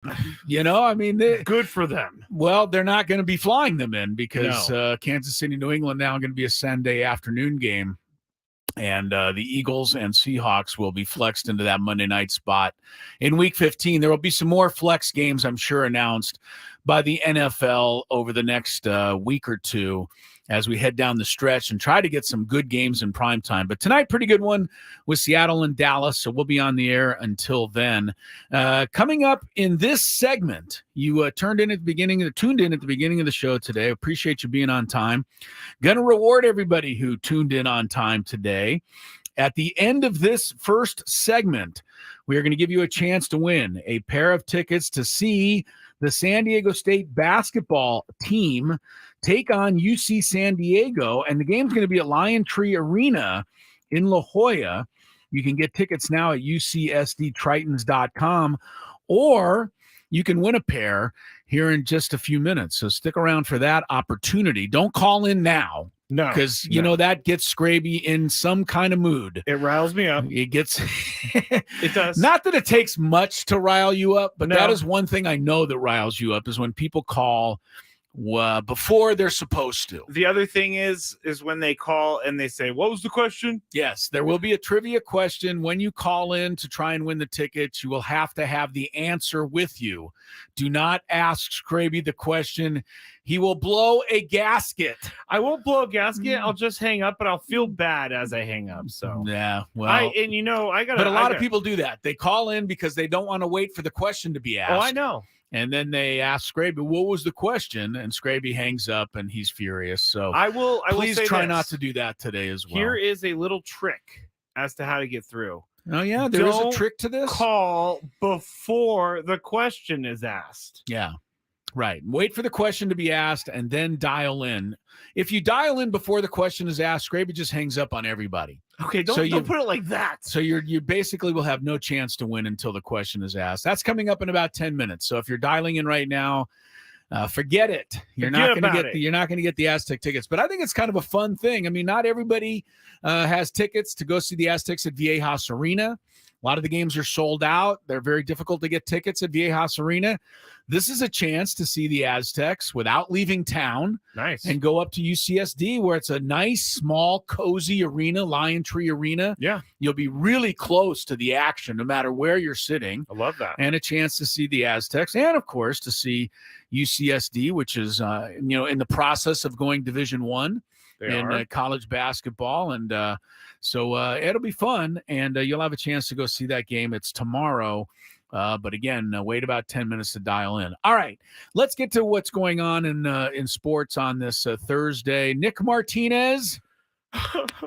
I mean, good for them. Well, they're not going to be flying them in because Kansas City, New England now going to be a Sunday afternoon game. And the Eagles and Seahawks will be flexed into that Monday night spot. In Week 15, there will be some more flex games, I'm sure, announced by the NFL over the next week or two as we head down the stretch and try to get some good games in prime time. But tonight, pretty good one with Seattle and Dallas, so we'll be on the air until then. Coming up in this segment, you tuned in at the beginning of the show today. Appreciate you being on time. Going to reward everybody who tuned in on time today. At the end of this first segment, we are going to give you a chance to win a pair of tickets to see the San Diego State basketball team take on UC San Diego, and the game's going to be at Lion Tree Arena in La Jolla. You can get tickets now at ucsdtritons.com, or you can win a pair here in just a few minutes. So stick around for that opportunity. Don't call in now. No, because that gets Skraby in some kind of mood. It riles me up. It gets it does. Not that it takes much to rile you up, but that is one thing I know that riles you up is when people call before they're supposed to. The other thing is when they call and they say, "What was the question?" Yes, there will be a trivia question when you call in to try and win the tickets. You will have to have the answer with you. Do not ask Skraby the question. He will blow a gasket. I won't blow a gasket. I'll just hang up, but I'll feel bad as I hang up. So yeah, well, I got. But a lot of people do that. They call in because they don't want to wait for the question to be asked. Oh, I know. And then they ask Skraby, "What was the question?" And Skraby hangs up, and he's furious. So I will. Please say try this. not to do that today as well. Here is a little trick as to how to get through. Oh yeah, there is a trick to this. Call before the question is asked. Yeah. Right. Wait for the question to be asked and then dial in. If you dial in before the question is asked, Skraby just hangs up on everybody. Okay, don't put it like that. So you basically will have no chance to win until the question is asked. That's coming up in about 10 minutes. So if you're dialing in right now, forget it. You're not going to get the Aztec tickets. But I think it's kind of a fun thing. I mean, not everybody has tickets to go see the Aztecs at Viejas Arena. A lot of the games are sold out. They're very difficult to get tickets at Viejas Arena. This is a chance to see the Aztecs without leaving town. Nice. And go up to UCSD where it's a nice, small, cozy arena, Lion Tree Arena. Yeah. You'll be really close to the action no matter where you're sitting. I love that. And a chance to see the Aztecs and, of course, to see UCSD, which is, in the process of going Division I in college basketball. And so it'll be fun, and you'll have a chance to go see that game. It's tomorrow. But again, wait about 10 minutes to dial in. All right, let's get to what's going on in sports on this Thursday. Nick Martinez,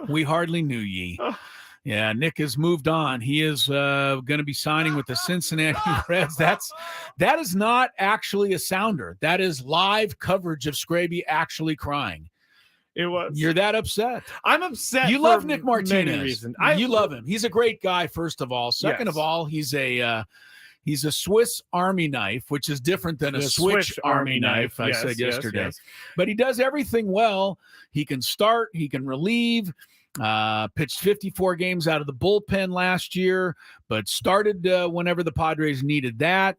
we hardly knew ye. Yeah, Nick has moved on. He is going to be signing with the Cincinnati Reds. That is not actually a sounder. That is live coverage of Skraby actually crying. It was. You're that upset. I'm upset. You love Nick Martinez. You love him. He's a great guy, first of all. Second of all, he's a Swiss Army knife, which is different than a Switch Army knife, I said yesterday. Yes. But he does everything well. He can start. He can relieve. Pitched 54 games out of the bullpen last year, but started whenever the Padres needed that.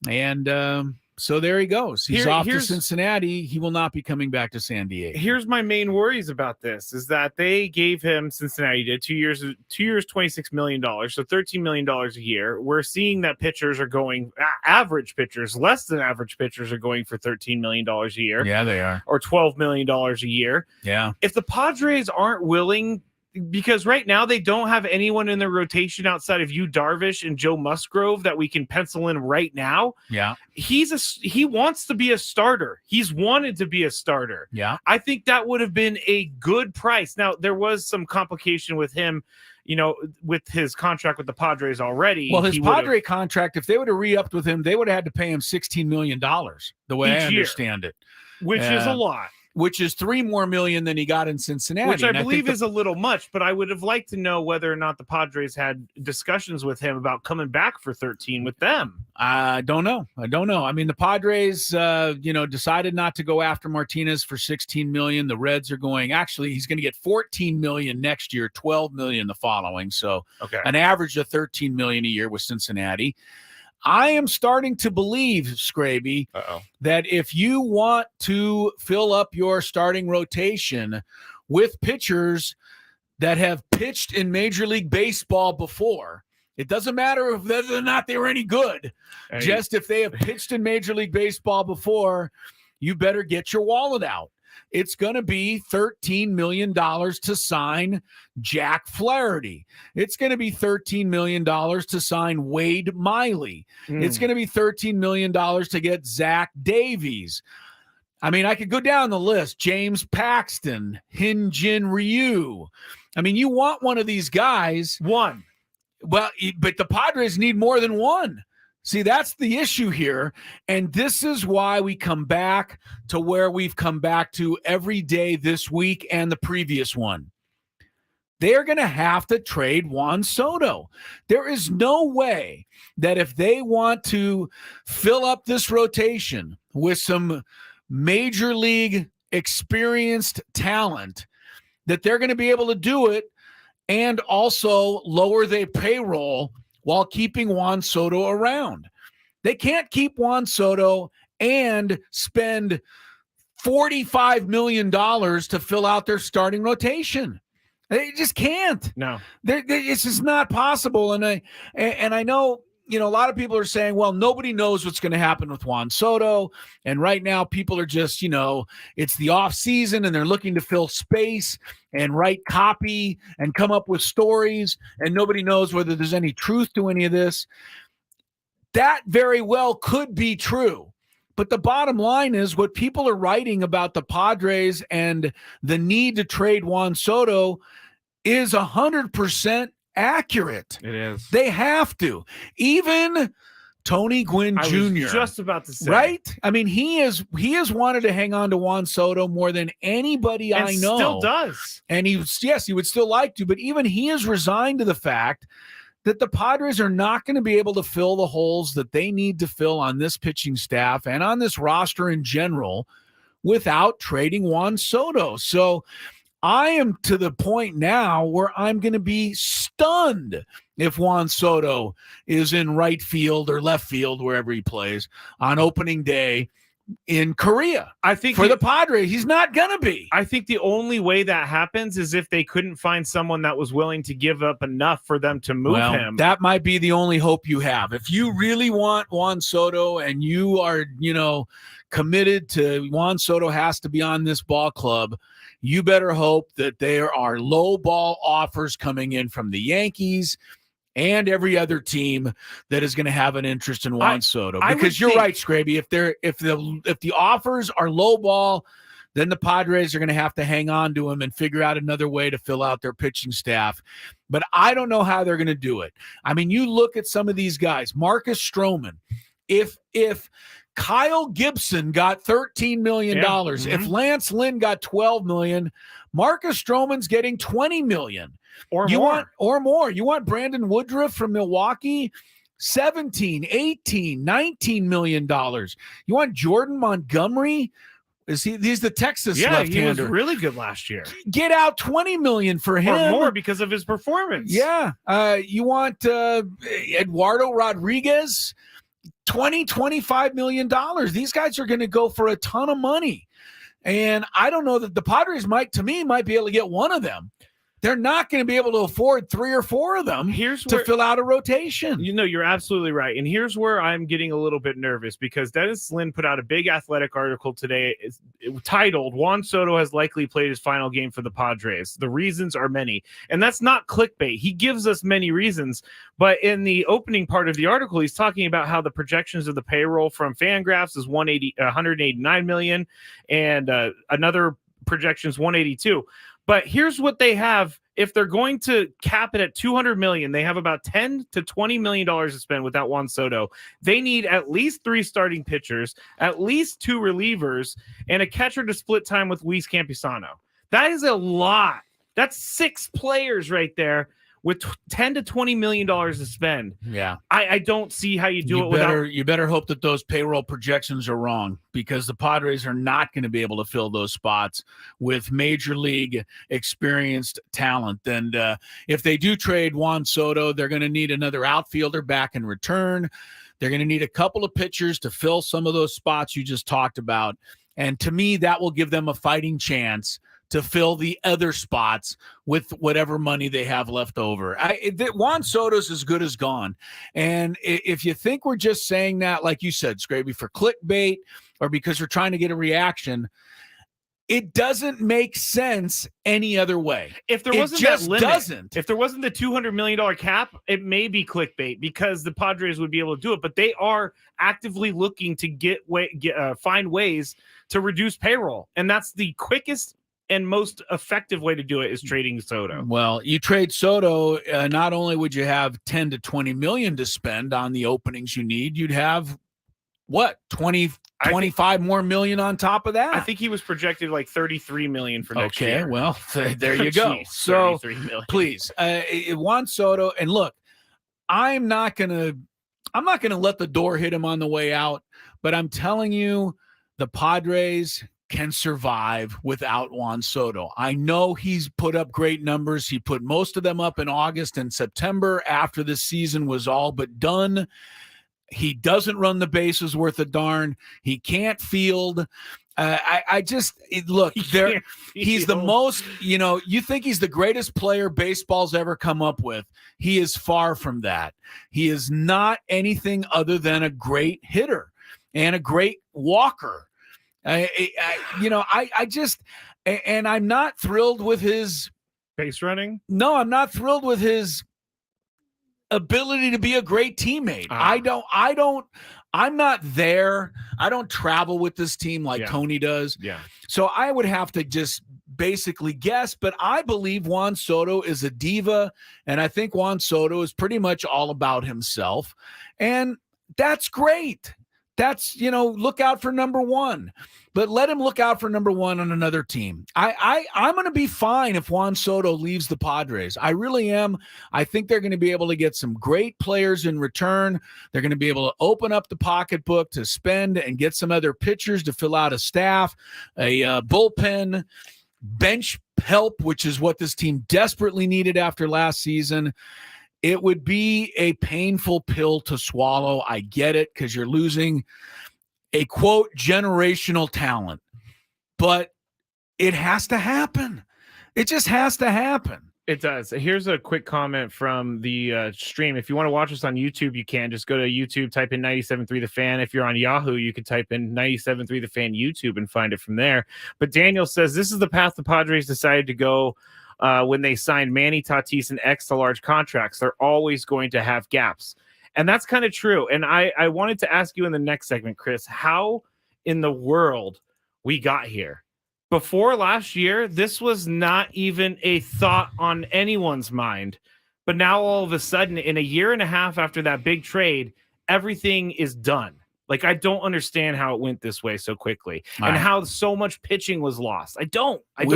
And so there he goes. He's off to Cincinnati. He will not be coming back to San Diego. Here's my main worries about this is that they gave him, Cincinnati did, 2 years, $26 million, so $13 million a year. We're seeing that pitchers are going, average pitchers, less than average pitchers are going for $13 million a year. Yeah, they are. Or $12 million a year. Yeah. If the Padres aren't willing, because right now they don't have anyone in their rotation outside of Yu Darvish and Joe Musgrove that we can pencil in right now. Yeah. He wants to be a starter. He's wanted to be a starter. Yeah. I think that would have been a good price. Now, there was some complication with him, with his contract with the Padres already. Well, his Padre contract, if they would have re-upped with him, they would have had to pay him $16 million, the way I understand it. Which is a lot. Which is $3 more million than he got in Cincinnati. Which I believe is a little much, but I would have liked to know whether or not the Padres had discussions with him about coming back for 13 with them. I don't know. I mean, the Padres, decided not to go after Martinez for $16 million. The Reds are going, actually, he's going to get $14 million next year, $12 million the following. So an average of $13 million a year with Cincinnati. I am starting to believe, Skraby, that if you want to fill up your starting rotation with pitchers that have pitched in Major League Baseball before, it doesn't matter whether or not they were any good. Hey. Just if they have pitched in Major League Baseball before, you better get your wallet out. It's going to be $13 million to sign Jack Flaherty. It's going to be $13 million to sign Wade Miley. It's going to be $13 million to get Zach Davies. I mean, I could go down the list. James Paxton, Hyun-Jin Ryu. I mean, you want one of these guys. One. Well, but the Padres need more than one. See, that's the issue here. And this is why we come back to where we've come back to every day this week and the previous one. They're going to have to trade Juan Soto. There is no way that if they want to fill up this rotation with some major league experienced talent, that they're going to be able to do it and also lower their payroll while keeping Juan Soto around. They can't keep Juan Soto and spend $45 million to fill out their starting rotation. They just can't. No. It's just not possible. And I know, you know, a lot of people are saying, well, nobody knows what's going to happen with Juan Soto. And right now people are just, you know, it's the off season and they're looking to fill space and write copy and come up with stories. And nobody knows whether there's any truth to any of this. That very well could be true. But the bottom line is what people are writing about the Padres and the need to trade Juan Soto is 100% accurate. It is. They have to. Even Tony Gwynn Jr. I was just about to say. Right? I mean, he has wanted to hang on to Juan Soto more than anybody I know. Still does. And he would still like to, but even he is resigned to the fact that the Padres are not going to be able to fill the holes that they need to fill on this pitching staff and on this roster in general without trading Juan Soto. So I am to the point now where I'm going to be stunned if Juan Soto is in right field or left field, wherever he plays, on opening day in Korea. I think for the Padres, he's not going to be. I think the only way that happens is if they couldn't find someone that was willing to give up enough for them to move him. That might be the only hope you have. If you really want Juan Soto and you are, you know, committed to Juan Soto has to be on this ball club, you better hope that there are low ball offers coming in from the Yankees and every other team that is going to have an interest in Juan Soto. Because you're right, Skraby. If the offers are low ball, then the Padres are going to have to hang on to him and figure out another way to fill out their pitching staff. But I don't know how they're going to do it. I mean, you look at some of these guys, Marcus Stroman. If Kyle Gibson got $13 million, if Lance Lynn got $12 million, Marcus Stroman's getting $20 million. Or more. You want Brandon Woodruff from Milwaukee, $17, $18, $19 million. You want Jordan Montgomery? He's the Texas left-hander. He was really good last year. Get out $20 million for him. Or more because of his performance. Yeah. You want Eduardo Rodriguez, $25 million. These guys are going to go for a ton of money. And I don't know that the Padres might be able to get one of them. They're not going to be able to afford 3 or 4 of them to fill out a rotation. You know, you're absolutely right. And here's where I'm getting a little bit nervous because Dennis Lin put out a big Athletic article today titled, Juan Soto has likely played his final game for the Padres. The reasons are many. And that's not clickbait. He gives us many reasons. But in the opening part of the article, he's talking about how the projections of the payroll from Fangraphs is 189 million and another projection is 182. But here's what they have. If they're going to cap it at $200 million, they have about $10 to $20 million to spend without Juan Soto. They need at least 3 starting pitchers, at least 2 relievers, and a catcher to split time with Luis Campusano. That is a lot. That's 6 players right there with $10 to $20 million to spend. Yeah. I don't see how you do it without. You better hope that those payroll projections are wrong because the Padres are not going to be able to fill those spots with major league experienced talent. And if they do trade Juan Soto, they're going to need another outfielder back in return. They're going to need a couple of pitchers to fill some of those spots you just talked about. And to me, that will give them a fighting chance to fill the other spots with whatever money they have left over. Juan Soto's as good as gone. And if you think we're just saying that, like you said, Skraby, for clickbait or because we're trying to get a reaction, it doesn't make sense any other way. If there wasn't that limit, if there wasn't the $200 million cap, it may be clickbait because the Padres would be able to do it. But they are actively looking to find ways to reduce payroll, and that's the quickest and most effective way to do it is trading Soto. Well, you trade Soto, not only would you have 10 to 20 million to spend on the openings you need, you'd have what, 25 more million on top of that? I think he was projected like 33 million for next year. Okay, well, there you go. Jeez, so please, Juan Soto, and look, I'm not gonna let the door hit him on the way out, but I'm telling you, the Padres can survive without Juan Soto. I know he's put up great numbers. He put most of them up in August and September after the season was all but done. He doesn't run the bases worth a darn. He can't field. He's the most, you think he's the greatest player baseball's ever come up with. He is far from that. He is not anything other than a great hitter and a great walker. I'm not thrilled with his base running. No, I'm not thrilled with his ability to be a great teammate. I'm not there. I don't travel with this team like Tony does. Yeah. So I would have to just basically guess, but I believe Juan Soto is a diva, and I think Juan Soto is pretty much all about himself, and that's great. That's, look out for number one, but let him look out for number one on another team. I'm going to be fine if Juan Soto leaves the Padres. I really am. I think they're going to be able to get some great players in return. They're going to be able to open up the pocketbook to spend and get some other pitchers to fill out a staff, a bullpen, bench help, which is what this team desperately needed after last season. It would be a painful pill to swallow. I get it, because you're losing a, quote, generational talent. But it has to happen. It just has to happen. It does. Here's a quick comment from the stream. If you want to watch us on YouTube, you can. Just go to YouTube, type in 97.3 The Fan. If you're on Yahoo, you can type in 97.3 The Fan YouTube and find it from there. But Daniel says this is the path the Padres decided to go when they signed Manny, Tatis, and X to large contracts. They're always going to have gaps. And that's kind of true. And I wanted to ask you in the next segment, Chris, how in the world we got here. Before last year, this was not even a thought on anyone's mind. But now all of a sudden, in a year and a half after that big trade, everything is done. Like, I don't understand how it went this way so quickly and how so much pitching was lost. We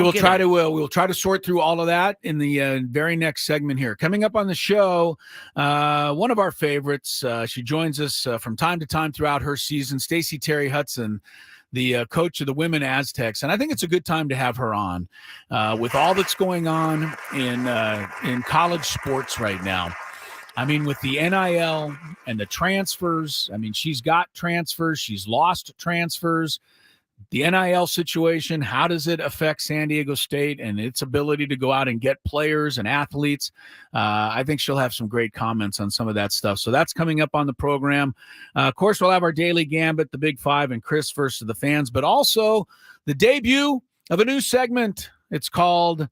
will try to sort through all of that in the very next segment here. Coming up on the show, one of our favorites. She joins us from time to time throughout her season, Stacie Terry-Hutson, the coach of the women Aztecs. And I think it's a good time to have her on with all that's going on in college sports right now. I mean, with the NIL and the transfers, I mean, she's got transfers. She's lost transfers. The NIL situation, how does it affect San Diego State and its ability to go out and get players and athletes? I think she'll have some great comments on some of that stuff. So that's coming up on the program. Of course, we'll have our daily gambit, the Big Five, and Chris versus the fans, but also the debut of a new segment. It's called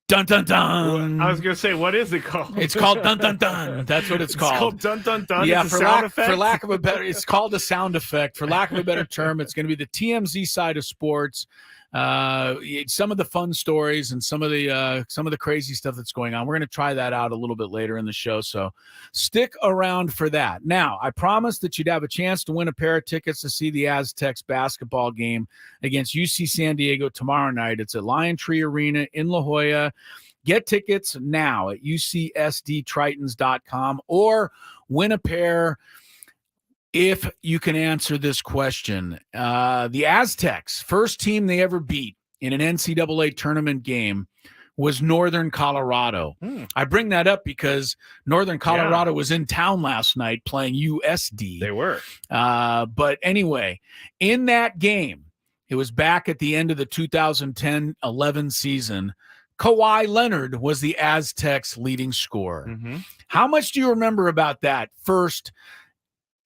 Dun Dun Dun. I was going to say, what is it called? It's called Dun Dun Dun. That's what it's called. It's called Dun Dun Dun. Yeah, for lack of a better, it's called a sound effect. For lack of a better term, it's going to be the TMZ side of sports. Some of the fun stories and some of the crazy stuff that's going on. We're going to try that out a little bit later in the show, so stick around for that. Now, I promised that you'd have a chance to win a pair of tickets to see the Aztecs basketball game against UC San Diego tomorrow night. It's at Lion Tree Arena in La Jolla. Get tickets now at ucsdtritons.com or win a pair if you can answer this question. The Aztecs, first team they ever beat in an NCAA tournament game, was Northern Colorado. I bring that up because Northern Colorado was in town last night playing USD. They were. But anyway, in that game, it was back at the end of the 2010-11 season. Kawhi Leonard was the Aztecs' leading scorer. How much do you remember about that first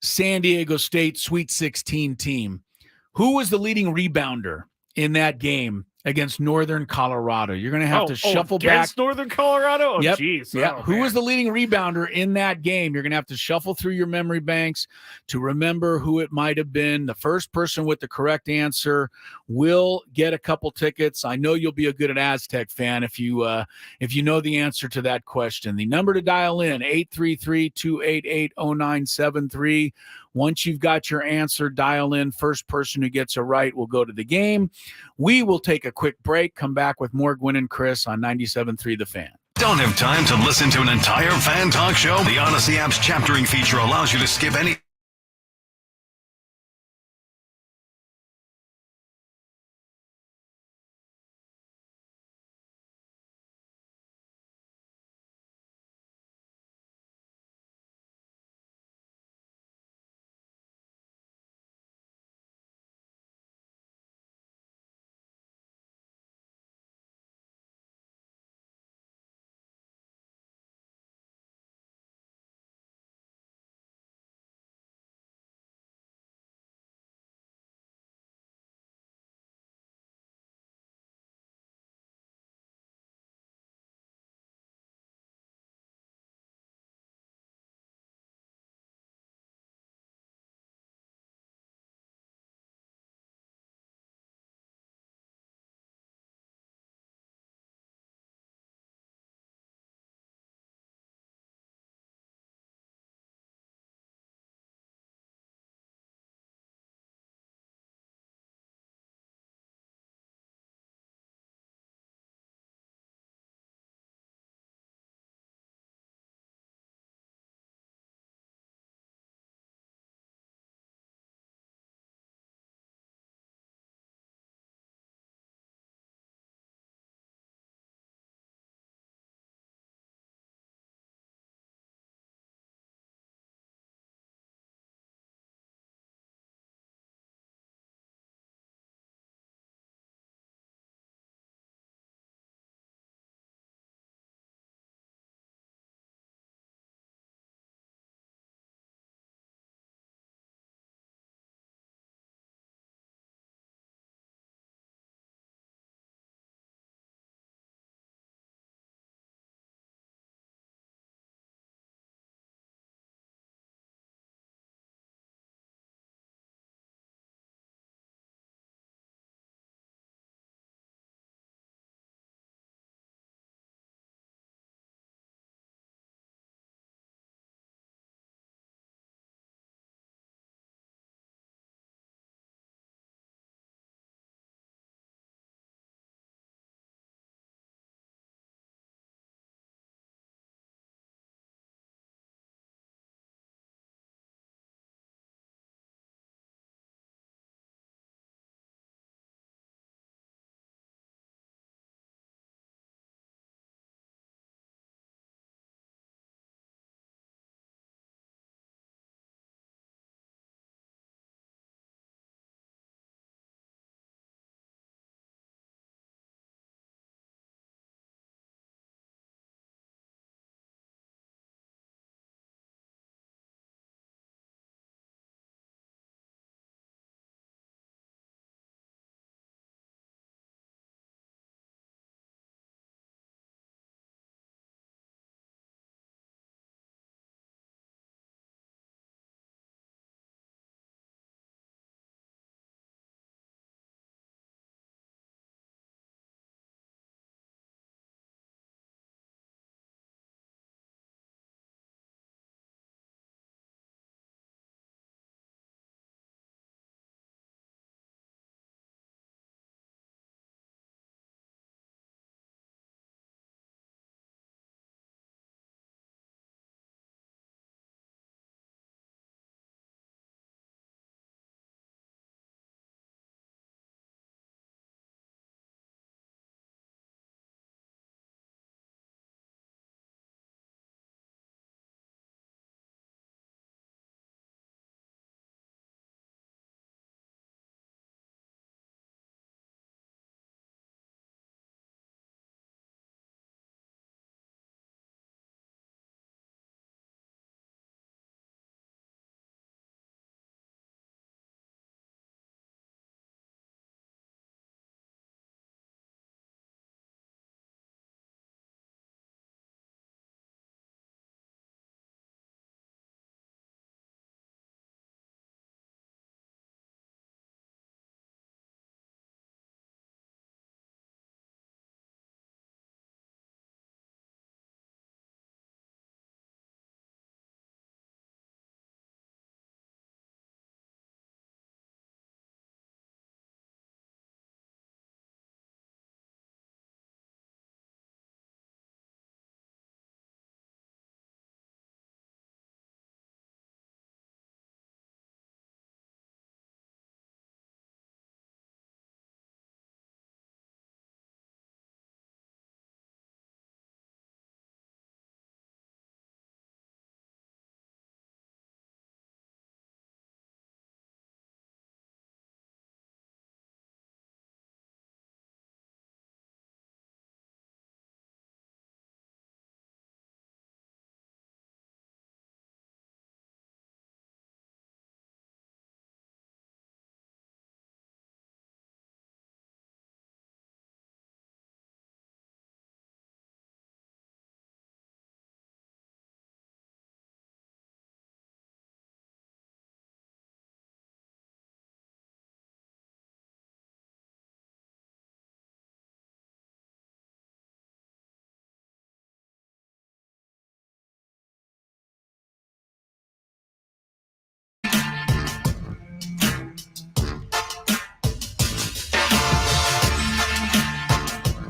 San Diego State Sweet 16 team? Who was the leading rebounder in that game against Northern Colorado? You're going to have to shuffle back. Northern Colorado? Oh, yep. jeez. Yeah. Oh, who was the leading rebounder in that game? You're going to have to shuffle through your memory banks to remember who it might have been. The first person with the correct answer will get a couple tickets. I know you'll be a good Aztec fan if you know the answer to that question. The number to dial in, 833-288-0973. Once you've got your answer, dial in. First person who gets it right will go to the game. We will take a quick break, come back with more Gwynn and Chris on 97.3 The Fan. Don't have time to listen to an entire Fan Talk show? The Odyssey app's chaptering feature allows you to skip any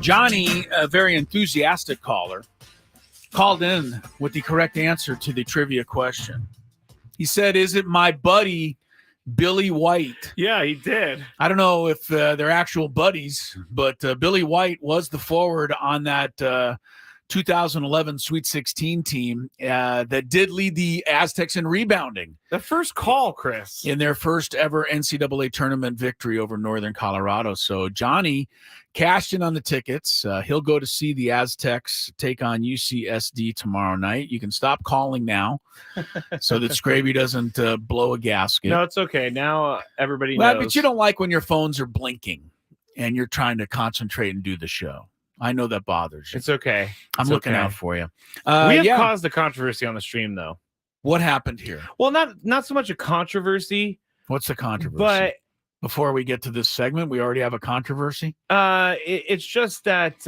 Johnny, a very enthusiastic caller, called in with the correct answer to the trivia question. He said, is it my buddy Billy White? Yeah, he did. I don't know if they're actual buddies, but Billy White was the forward on that 2011 Sweet 16 team that did lead the Aztecs in rebounding. The first call, Chris. In their first ever NCAA tournament victory over Northern Colorado. So Johnny cashed in on the tickets. He'll go to see the Aztecs take on UCSD tomorrow night. You can stop calling now so that Skraby doesn't blow a gasket. No, it's okay. Now everybody knows. But you don't like when your phones are blinking and you're trying to concentrate and do the show. I know that bothers you. It's okay. I'm looking out for you. We have caused a controversy on the stream, though. What happened here? Well, not so much a controversy. What's the controversy? But before we get to this segment, we already have a controversy. It's just that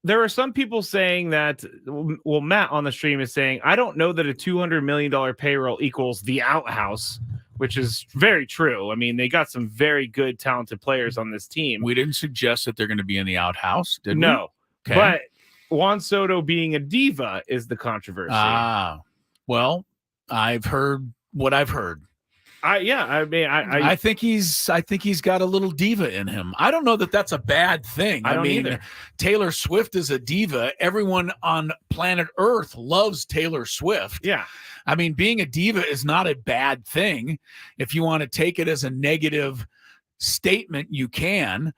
there are some people saying that. Well, Matt on the stream is saying, I don't know that a $200 million payroll equals the outhouse, which is very true. I mean, they got some very good, talented players on this team. We didn't suggest that they're going to be in the outhouse, did we? No. Okay. But Juan Soto being a diva is the controversy. Well, I've heard what I've heard. I think he's got a little diva in him. I don't know that that's a bad thing. I don't either. Taylor Swift is a diva. Everyone on planet Earth loves Taylor Swift. Yeah. I mean, being a diva is not a bad thing. If you want to take it as a negative statement, you can.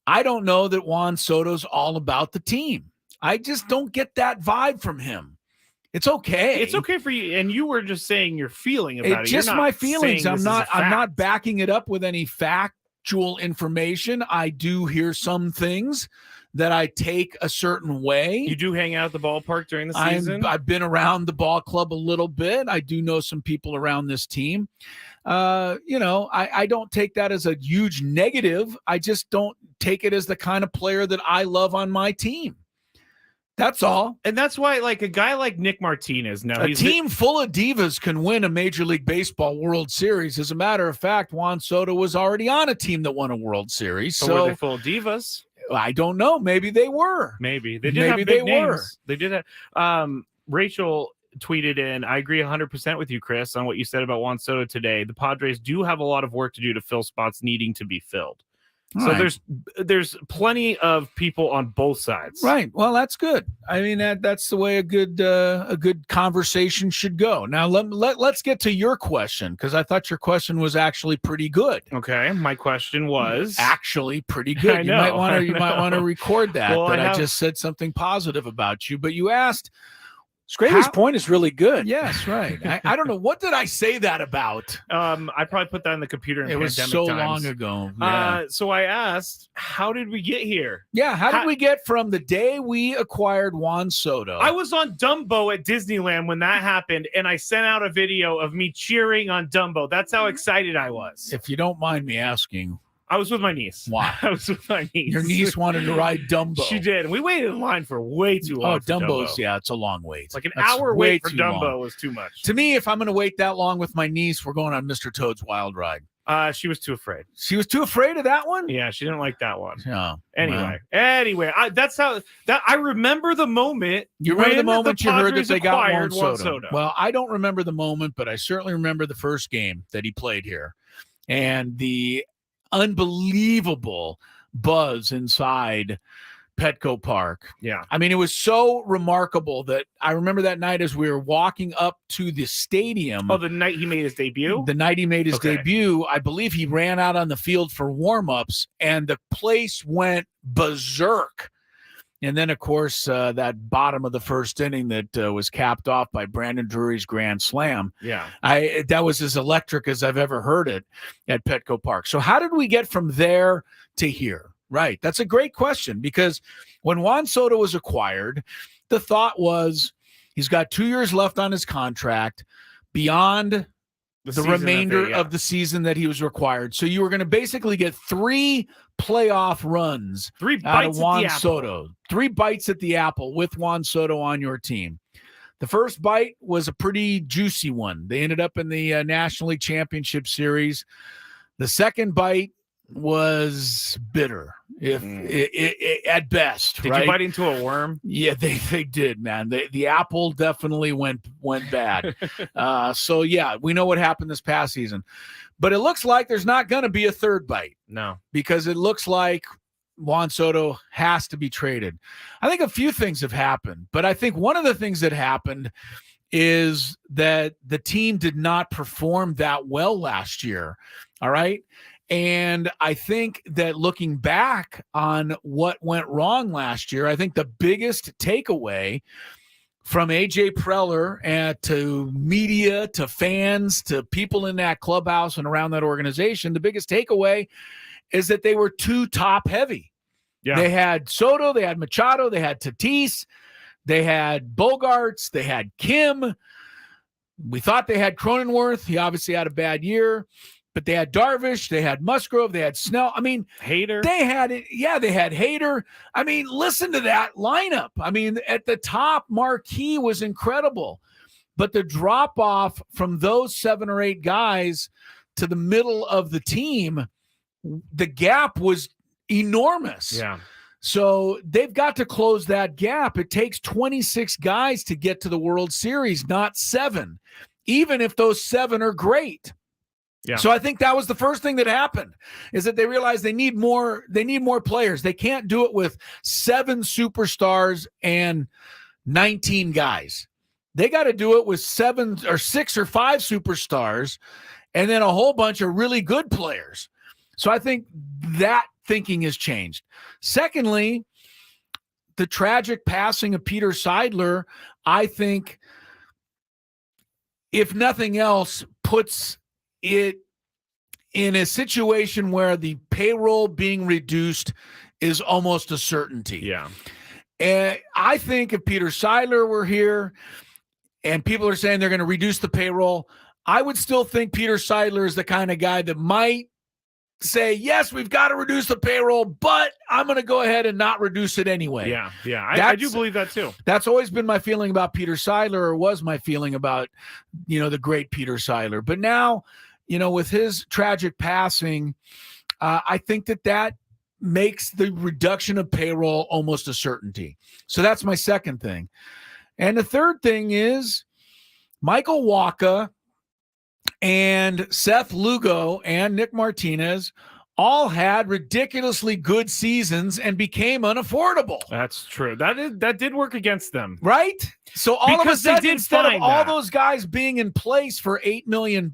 I don't know that Juan Soto's all about the team. I just don't get that vibe from him. It's okay. It's okay for you. And you were just saying your feeling about it. It's just my feelings. I'm not backing it up with any factual information. I do hear some things that I take a certain way. You do hang out at the ballpark during the season? I've been around the ball club a little bit. I do know some people around this team. I don't take that as a huge negative. I just don't take it as the kind of player that I love on my team. That's all. And that's why, like, a guy like Nick Martinez, a team full of divas can win a Major League Baseball World Series. As a matter of fact, Juan Soto was already on a team that won a World Series. So were they full of divas? I don't know. Maybe they were. Maybe. They did have big names. They did have. Rachel tweeted in, I agree 100% with you, Chris, on what you said about Juan Soto today. The Padres do have a lot of work to do to fill spots needing to be filled. So there's plenty of people on both sides. Right. Well, that's good. I mean, that's the way a good conversation should go. Now let's get to your question, because I thought your question was actually pretty good. Okay. My question was actually pretty good. I know. You might want to record that. Well, I just said something positive about you, but you asked. Skraby's point is really good. Yes, right. I don't know. What did I say that about? I probably put that in the computer in pandemic times. It was so long ago. Yeah. So I asked, how did we get here? Yeah, how did we get from the day we acquired Juan Soto? I was on Dumbo at Disneyland when that happened, and I sent out a video of me cheering on Dumbo. That's how excited I was. If you don't mind me asking, I was with my niece. Why? I was with my niece. Your niece wanted to ride Dumbo. She did. We waited in line for way too long. Oh, Dumbo's, yeah, it's a long wait. Like an hour wait for Dumbo was too much. To me, if I'm going to wait that long with my niece, we're going on Mr. Toad's Wild Ride. She was too afraid. She was too afraid of that one? Yeah, she didn't like that one. Oh, Anyway, that's how I remember the moment. You remember the moment you heard that they got Juan Soto. Soto? Well, I don't remember the moment, but I certainly remember the first game that he played here. And the unbelievable buzz inside Petco Park. Yeah. I mean, it was so remarkable that I remember that night as we were walking up to the stadium. Oh, the night he made his debut? The night he made his debut, I believe he ran out on the field for warm-ups, and the place went berserk. And then, of course, that bottom of the first inning that was capped off by Brandon Drury's grand slam. Yeah. That was as electric as I've ever heard it at Petco Park. So how did we get from there to here? Right. That's a great question, because when Juan Soto was acquired, the thought was he's got 2 years left on his contract beyond the remainder of the season that he was required. So you were going to basically get 3 playoff runs out of Juan Soto. 3 bites at the apple with Juan Soto on your team. The first bite was a pretty juicy one. They ended up in the National League Championship Series. The second bite was bitter, at best. Did you bite into a worm? Yeah, they did, man. The apple definitely went bad. So yeah, we know what happened this past season, but it looks like there's not going to be a third bite. No, because it looks like Juan Soto has to be traded. I think a few things have happened, but I think one of the things that happened is that the team did not perform that well last year. All right. And I think that looking back on what went wrong last year, I think the biggest takeaway from AJ Preller and to media, to fans, to people in that clubhouse and around that organization, the biggest takeaway is that they were too top heavy. Yeah. They had Soto, they had Machado, they had Tatis, they had Bogarts, they had Kim. We thought they had Cronenworth. He obviously had a bad year, but they had Darvish, they had Musgrove, they had Snell. I mean, Hader. They had it. Yeah, they had Hader. I mean, listen to that lineup. I mean, at the top, Marquee was incredible, but the drop off from those 7 or 8 guys to the middle of the team, the gap was enormous. Yeah. So they've got to close that gap. It takes 26 guys to get to the World Series, not 7, even if those 7 are great. Yeah. So I think that was the first thing that happened, is that they realized they need more players. They can't do it with 7 superstars and 19 guys. They got to do it with 7 or 6 or 5 superstars and then a whole bunch of really good players. So I think that thinking has changed. Secondly, the tragic passing of Peter Seidler, I think, if nothing else, puts it in a situation where the payroll being reduced is almost a certainty. Yeah. And I think if Peter Seidler were here and people are saying they're going to reduce the payroll, I would still think Peter Seidler is the kind of guy that might say, yes, we've got to reduce the payroll, but I'm going to go ahead and not reduce it anyway. Yeah. I do believe that too. That's always been my feeling about Peter Seidler, or was my feeling about, the great Peter Seidler. But now, with his tragic passing, I think that makes the reduction of payroll almost a certainty. So that's my second thing. And the third thing is Michael Wacha and Seth Lugo and Nick Martinez all had ridiculously good seasons and became unaffordable. That's true. That did work against them. Right? So all of a sudden, instead of all that. Those guys being in place for $8 million,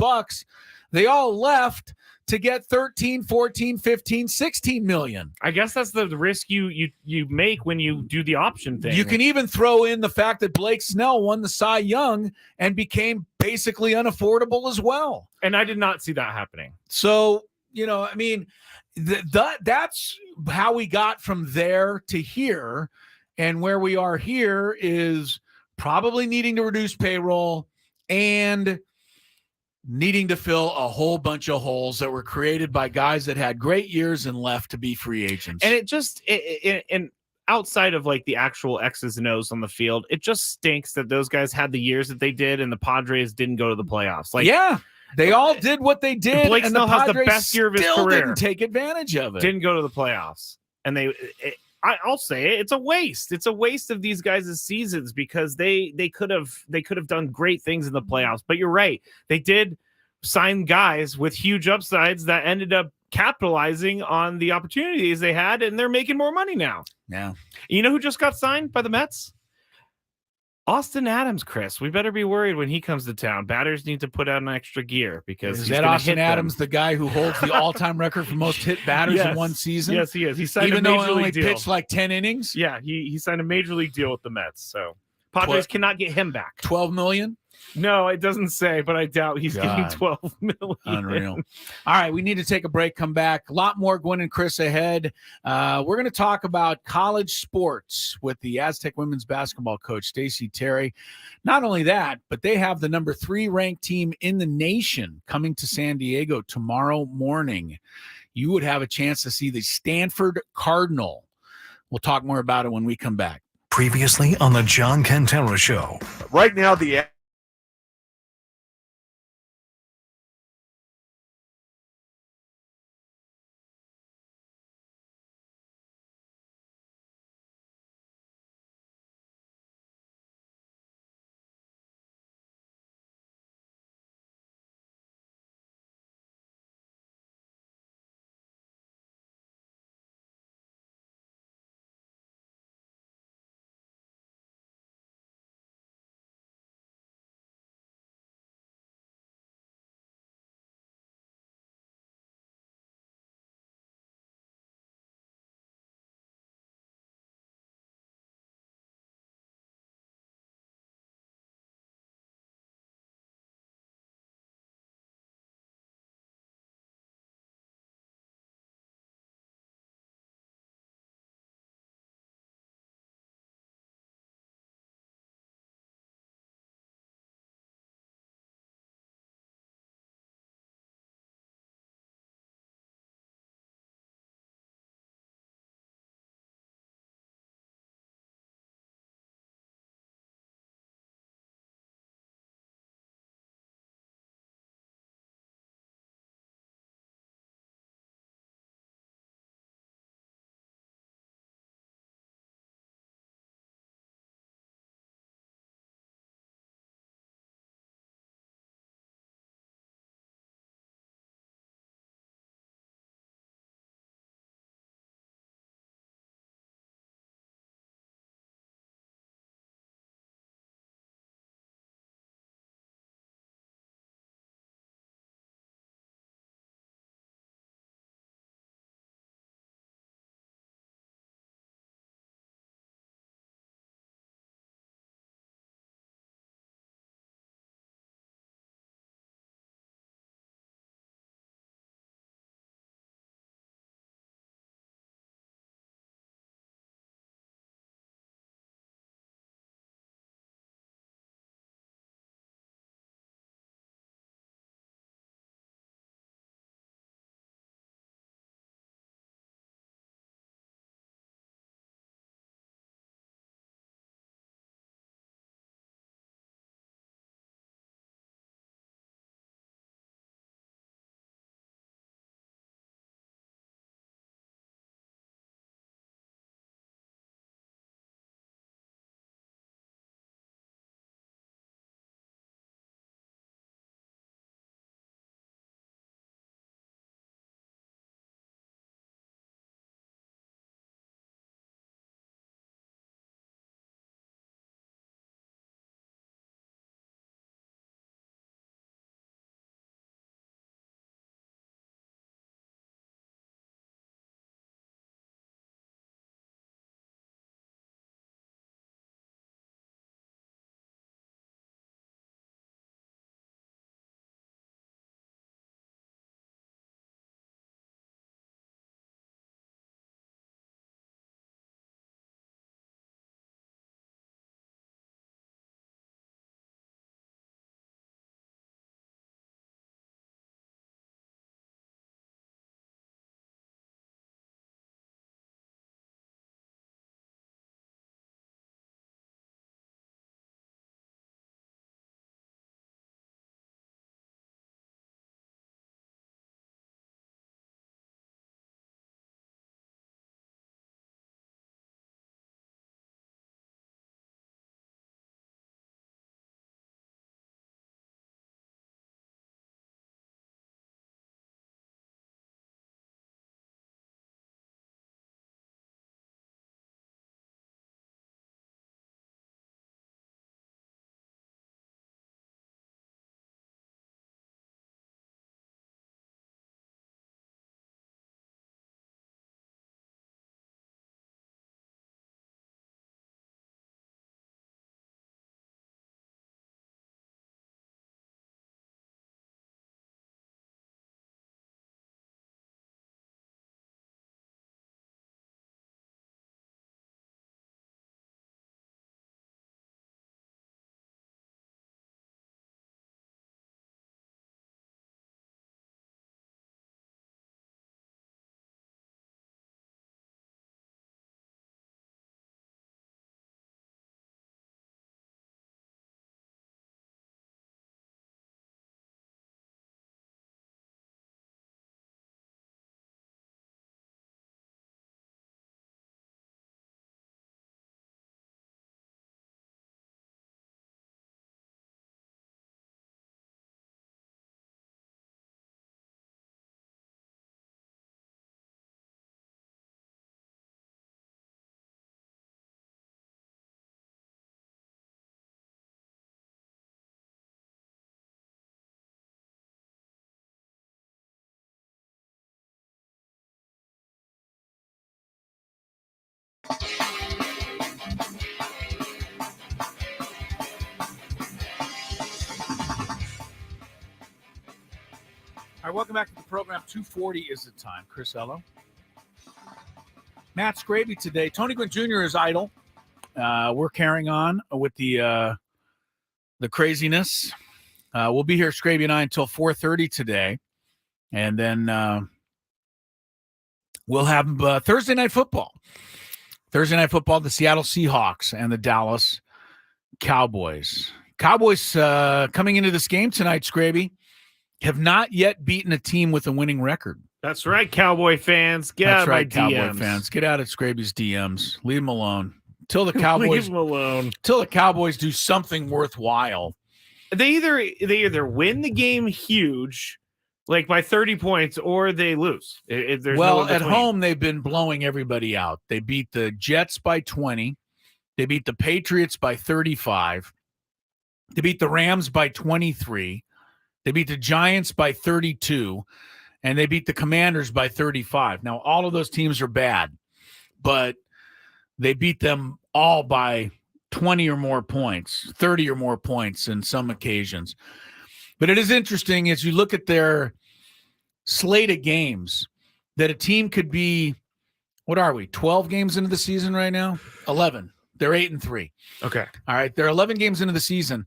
they all left to get 13, 14, 15, 16 million. I guess that's the risk you make when you do the option thing. You can even throw in the fact that Blake Snell won the Cy Young and became basically unaffordable as well. And I did not see that happening. So, that's how we got from there to here. And where we are here is probably needing to reduce payroll and needing to fill a whole bunch of holes that were created by guys that had great years and left to be free agents. And and outside of like the actual X's and O's on the field, it just stinks that those guys had the years that they did and the Padres didn't go to the playoffs. They all did what they did. Blake and Snell the Padres has the best year of his still career. Didn't take advantage of it. Didn't go to the playoffs. And I'll say it's a waste. It's a waste of these guys' seasons because they could have done great things in the playoffs. But you're right. They did sign guys with huge upsides that ended up capitalizing on the opportunities they had, and they're making more money now. Yeah. You know who just got signed by the Mets? Austin Adams, Chris. We better be worried when he comes to town. Batters need to put out an extra gear because is that Austin Adams, the guy who holds the all-time record for most hit batters in one season? Yes, he is. He signed even a though major he only league deal. pitched like 10 innings. Yeah, he signed a major league deal with the Mets. So Padres cannot get him back. 12 million. No, it doesn't say, but I doubt he's getting 12 million. Unreal. All right, we need to take a break, come back. A lot more Gwynn and Chris ahead. We're going to talk about college sports with the Aztec women's basketball coach, Stacie Terry. Not only that, but they have the number 3 ranked team in the nation coming to San Diego tomorrow morning. You would have a chance to see the Stanford Cardinal. We'll talk more about it when we come back. Previously on the John Cantero Show. Right now, the right, welcome back to the program. 2:40 is the time. Chris Ello. Matt Skraby today. Tony Gwynn Jr. is idle. We're carrying on with the craziness. We'll be here, Skraby and I, until 4:30 today. And then we'll have Thursday Night Football. Thursday Night Football, the Seattle Seahawks and the Dallas Cowboys. Cowboys coming into this game tonight, Skraby, have not yet beaten a team with a winning record. That's right, Cowboy fans. Get out of my DMs. Cowboy fans. Get out of Skraby's DMs. Leave them alone. Till the Cowboys Leave them alone. Till the Cowboys do something worthwhile. They either win the game huge, like by 30 points, or they lose. At home, they've been blowing everybody out. They beat the Jets by 20. They beat the Patriots by 35. They beat the Rams by 23. They beat the Giants by 32, and they beat the Commanders by 35. Now, all of those teams are bad, but they beat them all by 20 or more points, 30 or more points in some occasions. But it is interesting as you look at their slate of games that a team could be, what are we, 12 games into the season right now? 11. They're 8-3. Okay. All right, they're 11 games into the season.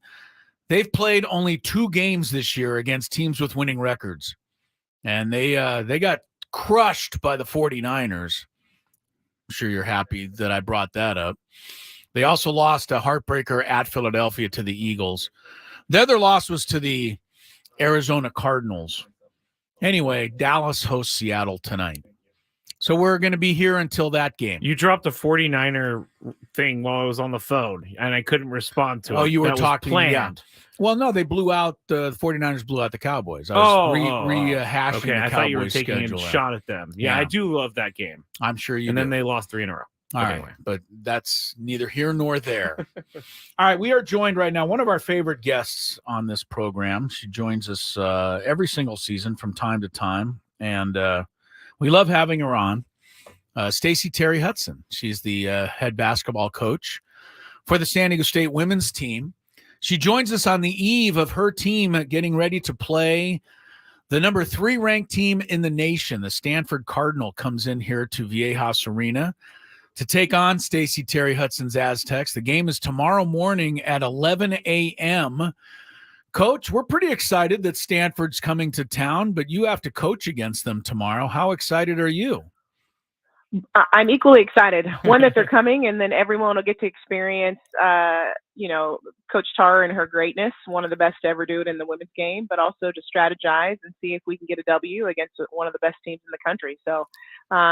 They've played only 2 games this year against teams with winning records. And they got crushed by the 49ers. I'm sure you're happy that I brought that up. They also lost a heartbreaker at Philadelphia to the Eagles. The other loss was to the Arizona Cardinals. Anyway, Dallas hosts Seattle tonight. So we're going to be here until that game. You dropped the 49er thing while I was on the phone, and I couldn't respond to it. Oh, you were that talking planned. Yeah. Well, no, they blew out the 49ers blew out the Cowboys. I was rehashing the Cowboys I thought you were taking schedule a shot at them. Yeah, I do love that game. I'm sure you And do. then they lost 3 in a row. All right, but that's neither here nor there. All right, we are joined right now. One of our favorite guests on this program. She joins us every single season from time to time, and we love having her on. Stacie Terry-Hutson. She's the head basketball coach for the San Diego State women's team. She joins us on the eve of her team getting ready to play the number 3 ranked team in the nation. The Stanford Cardinal comes in here to Viejas Arena to take on Stacie Terry-Hutson's Aztecs. The game is tomorrow morning at 11 a.m. Coach, we're pretty excited that Stanford's coming to town, but you have to coach against them tomorrow. How excited are you? I'm equally excited. One, that they're coming, and then everyone will get to experience, Coach Tara and her greatness, one of the best to ever do it in the women's game, but also to strategize and see if we can get a W against one of the best teams in the country. So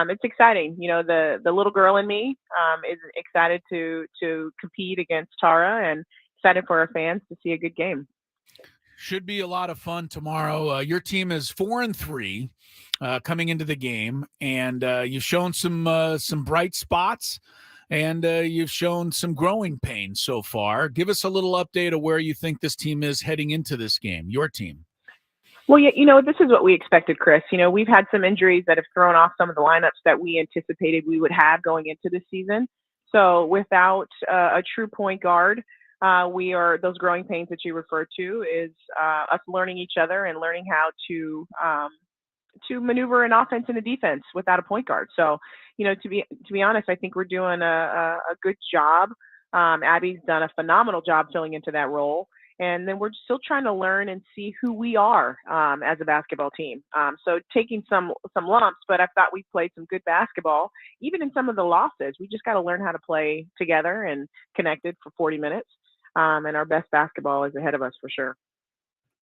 it's exciting. You know, the little girl in me is excited to compete against Tara, and excited for our fans to see a good game. Should be a lot of fun tomorrow. Your team is 4-3 coming into the game, and you've shown some bright spots, and you've shown some growing pains so far. Give us a little update of where you think this team is heading into this game, your team. Well, yeah, this is what we expected, Chris. We've had some injuries that have thrown off some of the lineups that we anticipated we would have going into this season. So without a true point guard, those growing pains that you refer to is us learning each other and learning how to maneuver an offense and a defense without a point guard. So, to be honest, I think we're doing a good job. Abby's done a phenomenal job filling into that role. And then we're still trying to learn and see who we are as a basketball team. So taking some lumps, but I thought we played some good basketball. Even in some of the losses, we just got to learn how to play together and connected for 40 minutes. And our best basketball is ahead of us for sure.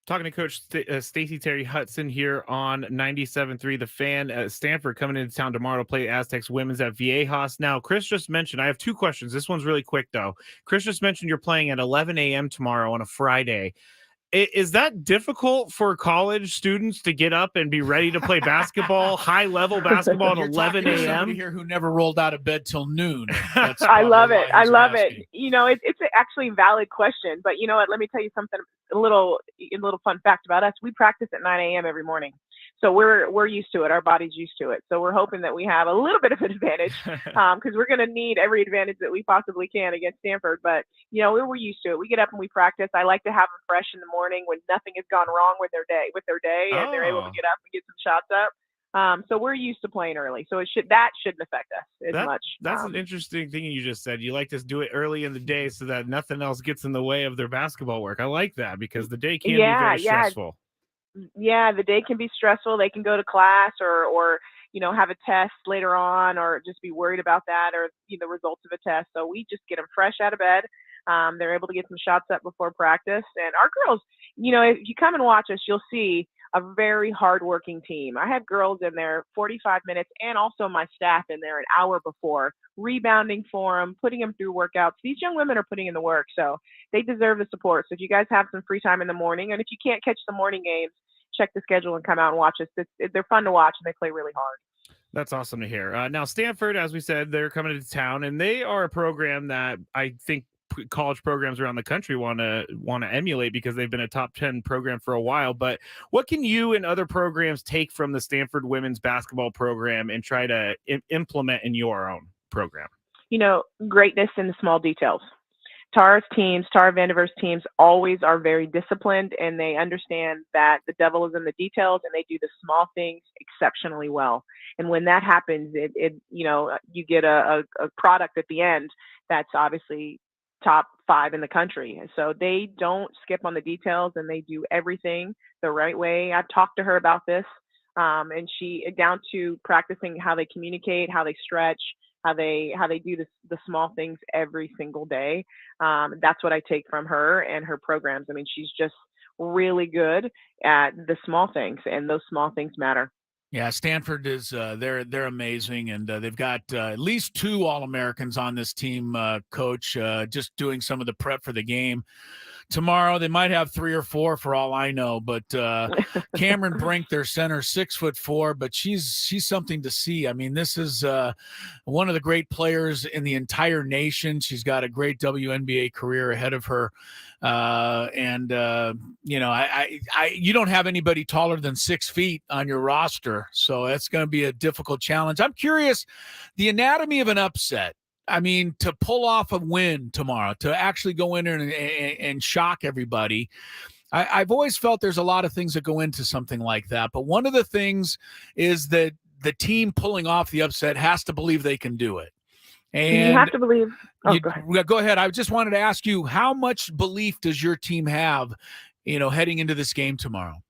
Talking to Coach Stacie Terry-Hutson here on 97.3 The Fan. At Stanford coming into town tomorrow to play Aztecs women's at Viejas. Now, Chris just mentioned, I have 2 questions. This one's really quick, though. Chris just mentioned you're playing at 11 a.m. tomorrow on a Friday. Is that difficult for college students to get up and be ready to play basketball, high-level basketball at 11 a.m.? Here who never rolled out of bed till noon. I love it. It's actually a valid question. But you know what? Let me tell you something. A little fun fact about us. We practice at 9 a.m. every morning. So we're used to it. Our body's used to it. So we're hoping that we have a little bit of an advantage because we're going to need every advantage that we possibly can against Stanford. But, we're used to it. We get up and we practice. I like to have them fresh in the morning when nothing has gone wrong with their day, and they're able to get up and get some shots up. So we're used to playing early. So that shouldn't affect us as much. That's an interesting thing you just said. You like to do it early in the day so that nothing else gets in the way of their basketball work. I like that because the day can be very stressful. Yeah, the day can be stressful. They can go to class or have a test later on, or just be worried about that, or the results of a test. So we just get them fresh out of bed. They're able to get some shots up before practice. And our girls, if you come and watch us, you'll see a very hardworking team. I have girls in there 45 minutes, and also my staff in there an hour before, rebounding for them, putting them through workouts. These young women are putting in the work, so they deserve the support. So if you guys have some free time in the morning, and if you can't catch the morning games, check the schedule and come out and watch us. They're fun to watch, and they play really hard. That's awesome to hear. Now, Stanford, as we said, they're coming to town, and they are a program that I think college programs around the country want to emulate because they've been a top 10 program for a while. But what can you and other programs take from the Stanford women's basketball program and try to implement in your own program? Greatness in the small details. Tara Vandiver's teams always are very disciplined, and they understand that the devil is in the details, and they do the small things exceptionally well. And when that happens, you get a product at the end that's obviously top 5 in the country. So they don't skip on the details, and they do everything the right way. I've talked to her about this, and she down to practicing how they communicate, how they stretch, how they do the small things every single day. That's what I take from her and her programs. I mean, she's just really good at the small things, and those small things matter. Yeah, Stanford is they're amazing, and they've got at least 2 All-Americans on this team, Coach, just doing some of the prep for the game. Tomorrow they might have 3 or 4 for all I know, but Cameron Brink, their center, 6'4", but she's something to see. I mean, this is one of the great players in the entire nation. She's got a great WNBA career ahead of her, you don't have anybody taller than 6 feet on your roster, so that's going to be a difficult challenge. I'm curious, the anatomy of an upset. I mean, to pull off a win tomorrow, to actually go in there and shock everybody. I've always felt there's a lot of things that go into something like that. But one of the things is that the team pulling off the upset has to believe they can do it. And you have to believe. Go ahead. I just wanted to ask you, how much belief does your team have, heading into this game tomorrow?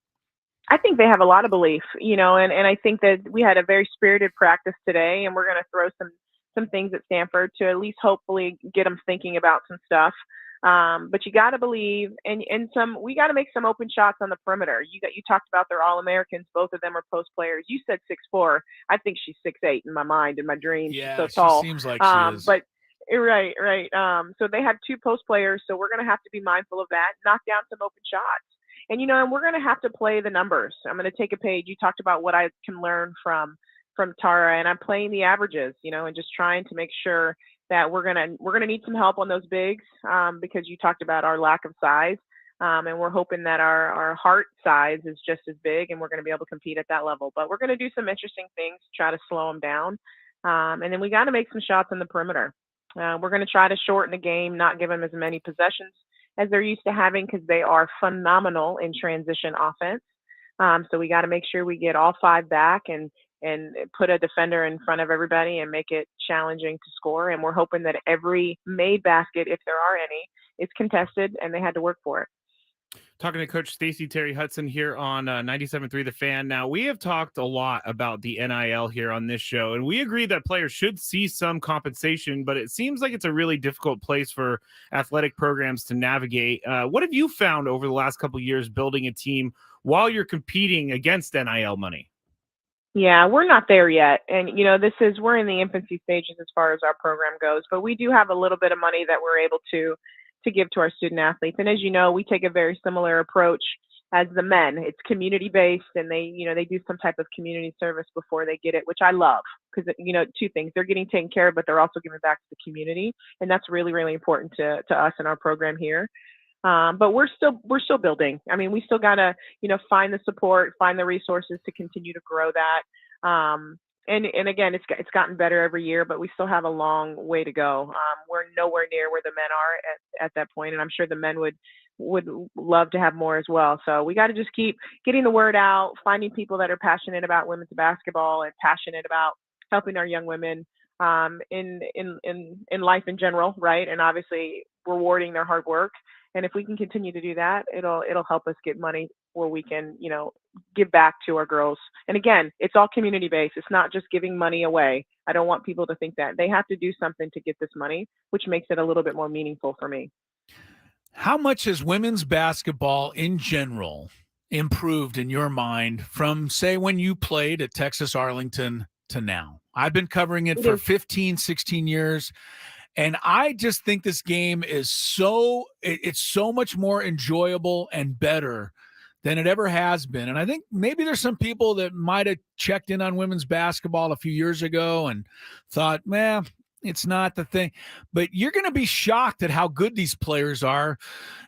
I think they have a lot of belief, and I think that we had a very spirited practice today, and we're going to throw some things at Stanford to at least hopefully get them thinking about some stuff. But you got to believe, and we got to make some open shots on the perimeter. You talked about their All-Americans. Both of them are post players. You said 6'4". I think she's 6'8" in my mind, in my dreams. Yeah, she's so tall. She seems like she is. But right. So they have 2 post players. So we're going to have to be mindful of that. Knock down some open shots. And and we're going to have to play the numbers. I'm going to take a page. You talked about what I can learn from Tara, and I'm playing the averages, and just trying to make sure that we're gonna need some help on those bigs, because you talked about our lack of size, and we're hoping that our heart size is just as big, and we're going to be able to compete at that level. But we're going to do some interesting things to try to slow them down, and then we got to make some shots on the perimeter. We're going to try to shorten the game, not give them as many possessions as they're used to having, because they are phenomenal in transition offense. So we got to make sure we get all 5 back and put a defender in front of everybody and make it challenging to score. And we're hoping that every made basket, if there are any, is contested and they had to work for it. Talking to Coach Stacie Terry-Hutson here on 97.3 The Fan. Now, we have talked a lot about the NIL here on this show, and we agree that players should see some compensation, but it seems like it's a really difficult place for athletic programs to navigate. What have you found over the last couple of years building a team while you're competing against NIL money? Yeah, we're not there yet. And, we're in the infancy stages as far as our program goes, but we do have a little bit of money that we're able to give to our student athletes. And as you know, we take a very similar approach as the men. It's community based, and they do some type of community service before they get it, which I love, because, 2 things: they're getting taken care of, but they're also giving back to the community. And that's really, really important to us in our program here. But we're still building. I mean, we still gotta, find the support, find the resources to continue to grow that. And again, it's gotten better every year, but we still have a long way to go. We're nowhere near where the men are at that point, and I'm sure the men would love to have more as well. So we got to just keep getting the word out, finding people that are passionate about women's basketball and passionate about helping our young women in life in general, right? And obviously rewarding their hard work. And if we can continue to do that, it'll help us get money where we can, give back to our girls. And again, it's all community based. It's not just giving money away. I don't want people to think that they have to do something to get this money, which makes it a little bit more meaningful for me. How much has women's basketball in general improved in your mind from, say, when you played at Texas Arlington to now? I've been covering it for 15, 16 years. And I just think this game is it's so much more enjoyable and better than it ever has been. And I think maybe there's some people that might have checked in on women's basketball a few years ago and thought, man, it's not the thing. But you're going to be shocked at how good these players are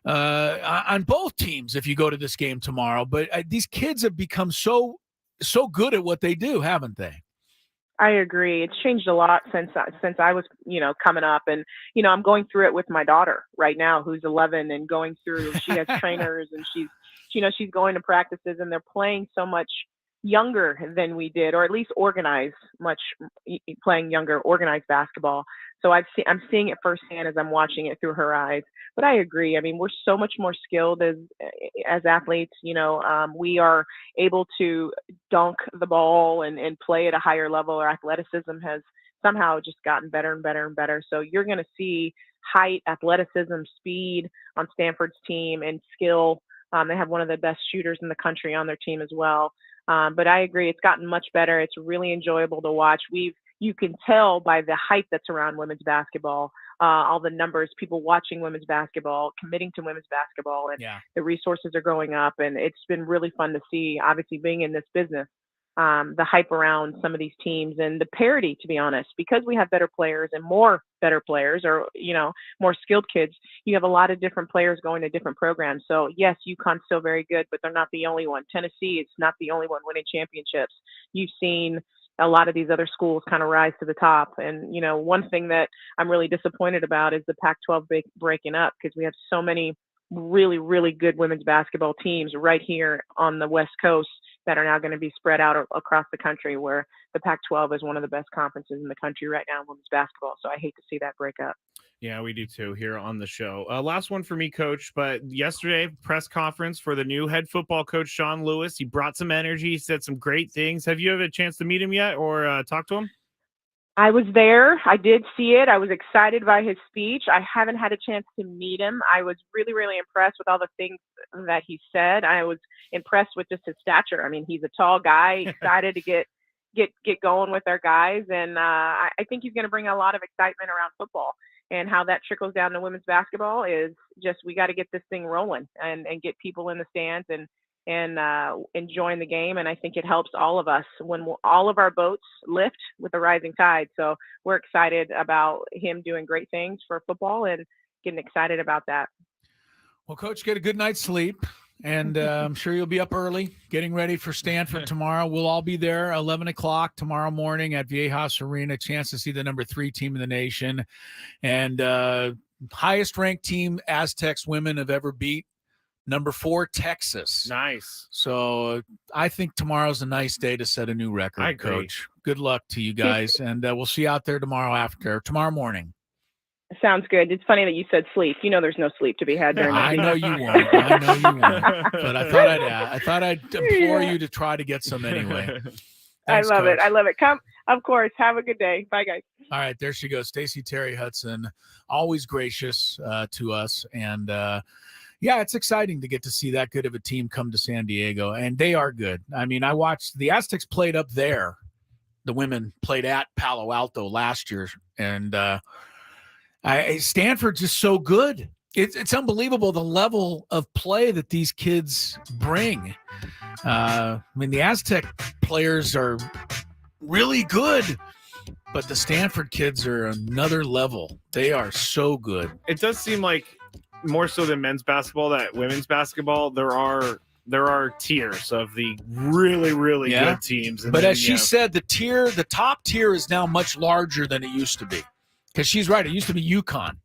on both teams if you go to this game tomorrow. But these kids have become so good at what they do, haven't they? I agree. It's changed a lot since I was, coming up, and, I'm going through it with my daughter right now, who's 11, and going through, she has trainers, and she's going to practices, and they're playing so much younger than we did, or at least playing younger, organized basketball. So I'm seeing it firsthand as I'm watching it through her eyes. But I agree. I mean, we're so much more skilled as athletes. We are able to dunk the ball and play at a higher level. Our athleticism has somehow just gotten better and better and better. So you're going to see height, athleticism, speed on Stanford's team, and skill. They have one of the best shooters in the country on their team as well. But I agree, it's gotten much better. It's really enjoyable to watch. You can tell by the hype that's around women's basketball, all the numbers, people watching women's basketball, committing to women's basketball, and the resources are going up. And it's been really fun to see, obviously being in this business, the hype around some of these teams and the parity, to be honest, because we have better players and more better players, or, more skilled kids. You have a lot of different players going to different programs. So yes, UConn's still very good, but they're not the only one. Tennessee is not the only one winning championships. You've seen a lot of these other schools kind of rise to the top. And, one thing that I'm really disappointed about is the Pac-12 breaking up, because we have so many really, really good women's basketball teams right here on the West Coast that are now going to be spread out across the country, where the Pac-12 is one of the best conferences in the country right now in women's basketball. So I hate to see that break up. Yeah, we do too here on the show. Last one for me, Coach. But yesterday, press conference for the new head football coach, Sean Lewis. He brought some energy. He said some great things. Have you had a chance to meet him yet, or talk to him? I was there. I did see it. I was excited by his speech. I haven't had a chance to meet him. I was really, really impressed with all the things that he said. I was impressed with just his stature. I mean, he's a tall guy, excited to get going with our guys. And I think he's going to bring a lot of excitement around football. And how that trickles down to women's basketball is just, we got to get this thing rolling and get people in the stands and enjoying the game. And I think it helps all of us when all of our boats lift with the rising tide. So we're excited about him doing great things for football and getting excited about that. Well, Coach, get a good night's sleep. And I'm sure you'll be up early getting ready for Stanford tomorrow. We'll all be there 11 o'clock tomorrow morning at Viejas Arena. Chance to see the number 3 team in the nation. And highest ranked team Aztecs women have ever beat. Number 4, Texas. Nice. So I think tomorrow's a nice day to set a new record, I agree. Coach. Good luck to you guys. And we'll see you out there tomorrow morning. Sounds good. It's funny that you said sleep. There's no sleep to be had during that. I know you won't. But I thought I'd implore you to try to get some anyway. Thanks, I love Coach. it. I love it. Come, of course. Have a good day. Bye, guys. All right, there she goes. Stacie Terry-Hutson, always gracious to us. And it's exciting to get to see that good of a team come to San Diego. And they are good. I mean, I watched the Aztecs played up there. The women played at Palo Alto last year. And Stanford's just so good. It's unbelievable the level of play that these kids bring. I mean, the Aztec players are really good, but the Stanford kids are another level. They are so good. It does seem like more so than men's basketball that women's basketball, there are tiers of the really, really Yeah. good teams. And But then, as she said, the top tier is now much larger than it used to be. Because she's right. It used to be UConn.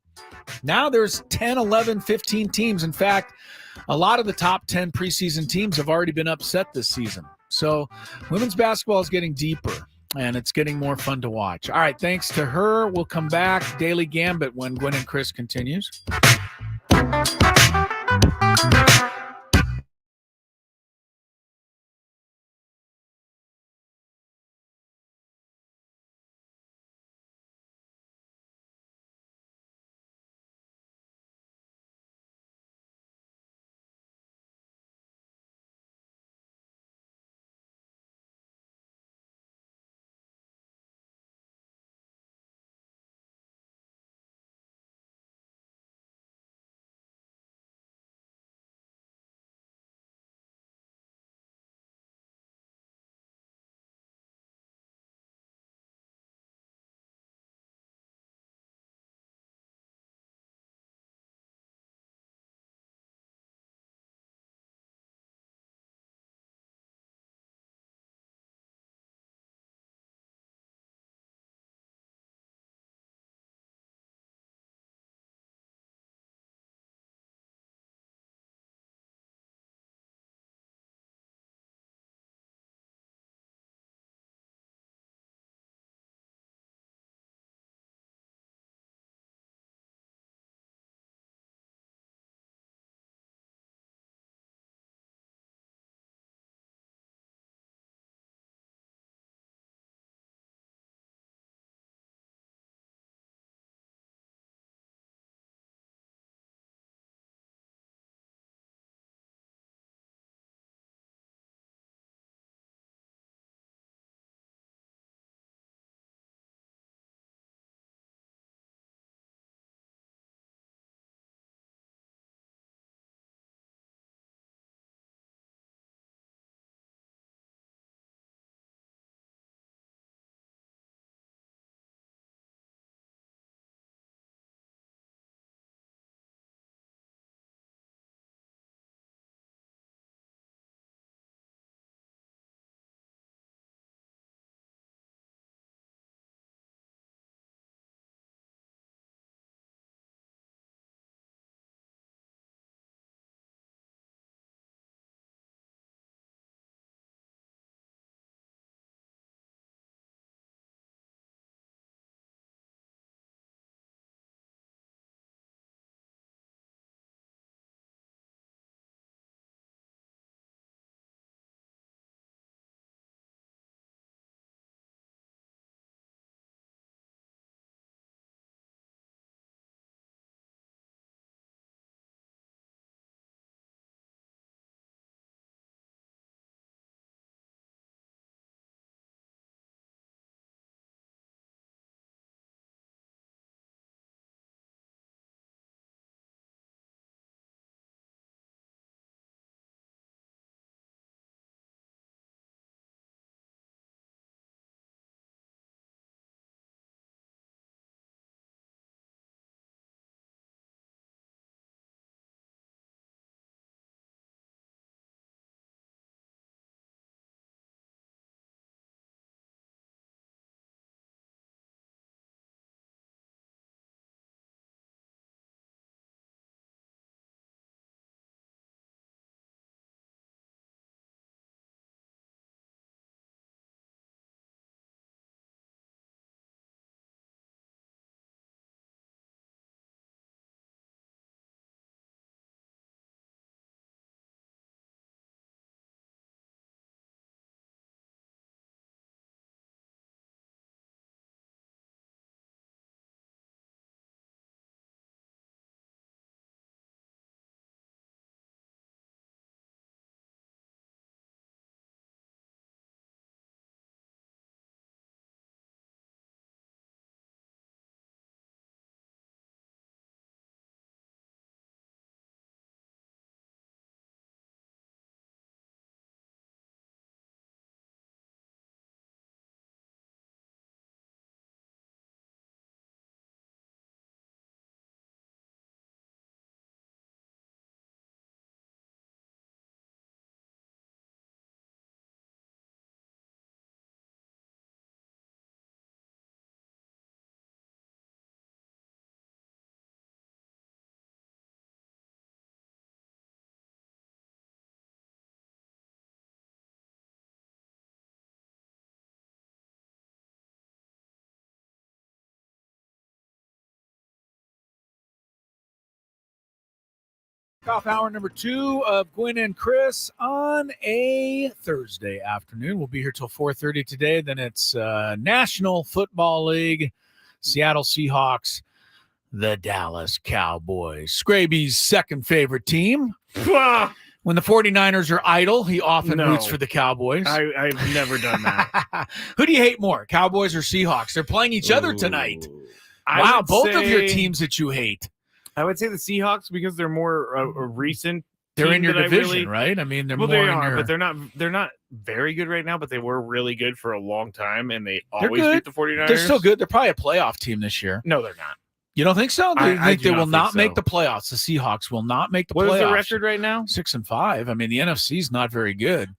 Now there's 10, 11, 15 teams. In fact, a lot of the top 10 preseason teams have already been upset this season. So women's basketball is getting deeper, and it's getting more fun to watch. All right, thanks to her. We'll come back. Daily Gambit when Gwynn and Chris continues. Off hour number 2 of Gwynn and Chris on a Thursday afternoon. We'll be here till 4:30 today. Then it's National Football League, Seattle Seahawks, the Dallas Cowboys. Skraby's second favorite team. When the 49ers are idle, he often roots for the Cowboys. I've never done that. Who do you hate more, Cowboys or Seahawks? They're playing each other tonight. Wow, both of your teams that you hate. I would say the Seahawks because they're more a recent. They're in your division, right? I mean, they're more they in are, your... but they're not very good right now. But they were really good for a long time, and they always beat the 49ers. They're still good. They're probably a playoff team this year. No, they're not. You don't think so? I think they do will not so. make the playoffs. The Seahawks will not make the playoffs. What is the record right now? 6-5. I mean, the NFC is not very good.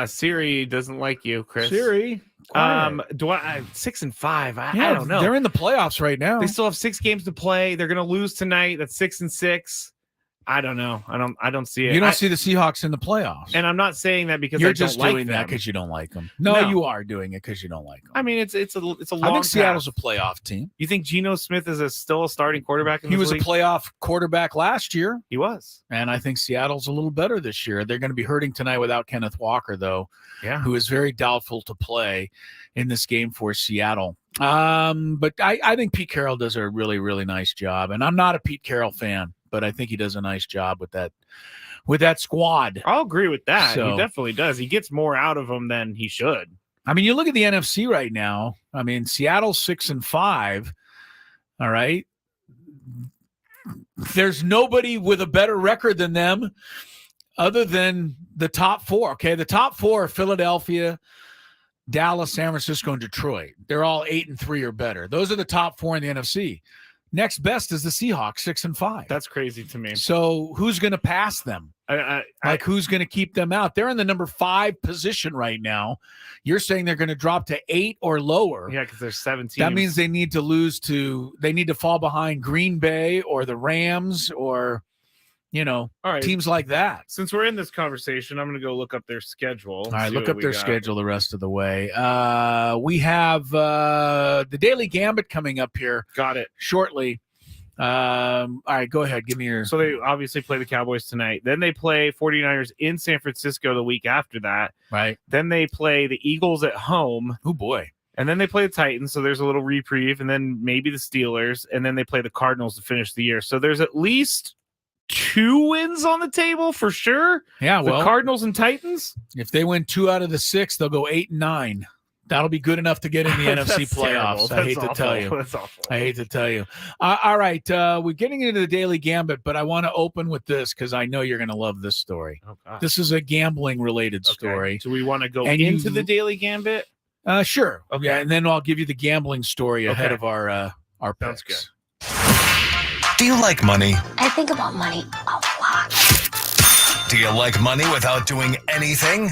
Siri doesn't like you, Chris. Siri. Do I 6-5? I don't know. They're in the playoffs right now. They still have 6 games to play. They're going to lose tonight. That's 6-6. I don't know. I don't see it. You don't see the Seahawks in the playoffs. And I'm not saying that because you're I just don't doing like that because you don't like them. No, you are doing it because you don't like them. I mean, it's a long I think Seattle's path. a playoff team. You think Geno Smith is still a starting quarterback in He this was league? a playoff quarterback last year. He was. And I think Seattle's a little better this year. They're going to be hurting tonight without Kenneth Walker, though, who is very doubtful to play in this game for Seattle. But I think Pete Carroll does a really, really nice job. And I'm not a Pete Carroll fan, but I think he does a nice job with that squad. I'll agree with that. So, he definitely does. He gets more out of them than he should. I mean, you look at the NFC right now. I mean, Seattle's 6-5. All right. There's nobody with a better record than them other than the top 4. Okay. The top 4 are Philadelphia, Dallas, San Francisco, and Detroit. They're all 8-3 or better. Those are the top 4 in the NFC. Next best is the Seahawks, 6-5. That's crazy to me. So who's going to pass them? Who's going to keep them out? They're in the number 5 position right now. You're saying they're going to drop to 8 or lower. Yeah, because there's 17. That means they need to fall behind Green Bay or the Rams or, teams like that. Since we're in this conversation, I'm going to go look up their schedule. All right, look up their schedule the rest of the way. We have the Daily Gambit coming up here. Got it. Shortly. All right, go ahead. Give me your... So they obviously play the Cowboys tonight. Then they play 49ers in San Francisco the week after that. Right. Then they play the Eagles at home. Oh, boy. And then they play the Titans, so there's a little reprieve. And then maybe the Steelers. And then they play the Cardinals to finish the year. So there's at least 2 wins on the table for sure. Yeah, the Cardinals and Titans. If they win 2 out of the 6, they'll go 8-9. That'll be good enough to get in the NFC playoffs. I hate to tell you. That's awful. I hate to tell you. All right, we're getting into the Daily Gambit, but I want to open with this because I know you're going to love this story. Oh, God. This is a gambling-related story. Do we want to go into the Daily Gambit? Sure. Okay. Yeah, and then I'll give you the gambling story ahead of our picks. Sounds good. Do you like money? I think about money a lot. Do you like money without doing anything?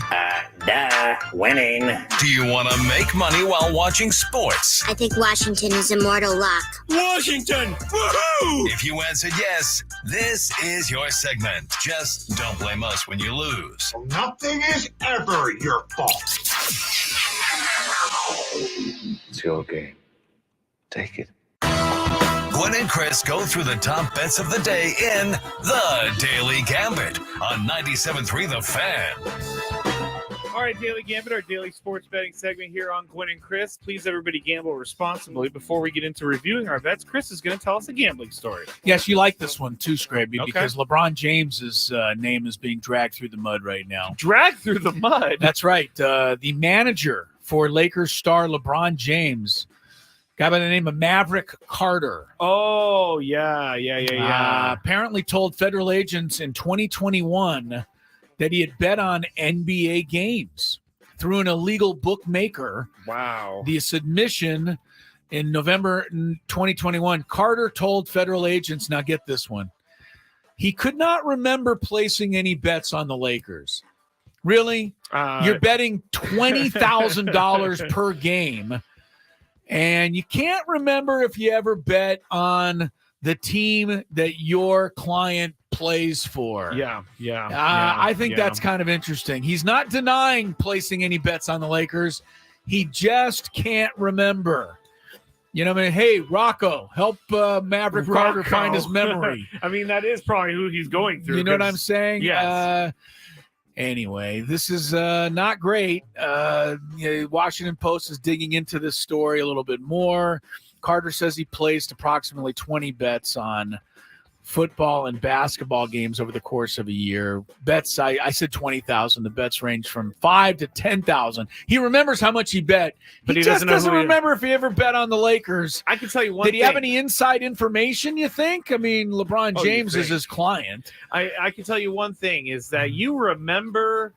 Winning. Do you want to make money while watching sports? I think Washington is immortal luck. Washington! Woohoo! If you answered yes, this is your segment. Just don't blame us when you lose. Nothing is ever your fault. It's your game. Take it. Gwynn and Chris go through the top bets of the day in the Daily Gambit on 97.3 The Fan. All right, Daily Gambit, our daily sports betting segment here on Gwynn and Chris. Please, everybody, gamble responsibly. Before we get into reviewing our bets, Chris is going to tell us a gambling story. Yes, you like this one too, Skraby, because LeBron James's name is being dragged through the mud right now. Dragged through the mud? That's right. The manager for Lakers star LeBron James, guy by the name of Maverick Carter. Oh, yeah. Apparently told federal agents in 2021 that he had bet on NBA games through an illegal bookmaker. Wow. The submission in November 2021, Carter told federal agents, now get this one, he could not remember placing any bets on the Lakers. Really? You're betting $20,000 per game, and you can't remember if you ever bet on the team that your client plays for. Yeah. I think that's kind of interesting. He's not denying placing any bets on the Lakers. He just can't remember. You know what I mean? Hey, Rocco, help Maverick Carter find his memory. I mean, that is probably who he's going through. You know what I'm saying? Yes. Anyway, this is not great. Washington Post is digging into this story a little bit more. Carter says he placed approximately 20 bets on football and basketball games over the course of a year. Bets, I said 20,000. The bets range from 5 to 10,000. He remembers how much he bet, but he just doesn't remember if he ever bet on the Lakers. I can tell you one thing. Did he have thing. any inside information, you think? I mean, LeBron James is his client. I can tell you one thing is that you remember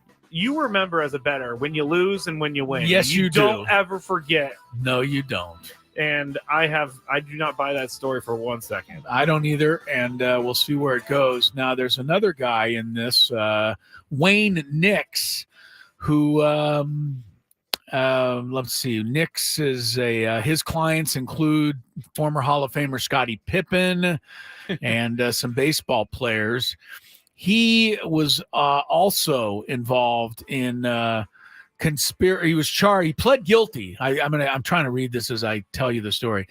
as a bettor when you lose and when you win. Yes, you do. Don't ever forget. No, you don't. And I do not buy that story for 1 second. I don't either, and we'll see where it goes. Now, there's another guy in this, Wayne Nix, who, let's see, Nix is his clients include former Hall of Famer Scottie Pippen and some baseball players. He was also involved in conspiracy. He was charged. He pled guilty. I'm trying to read this as I tell you the story.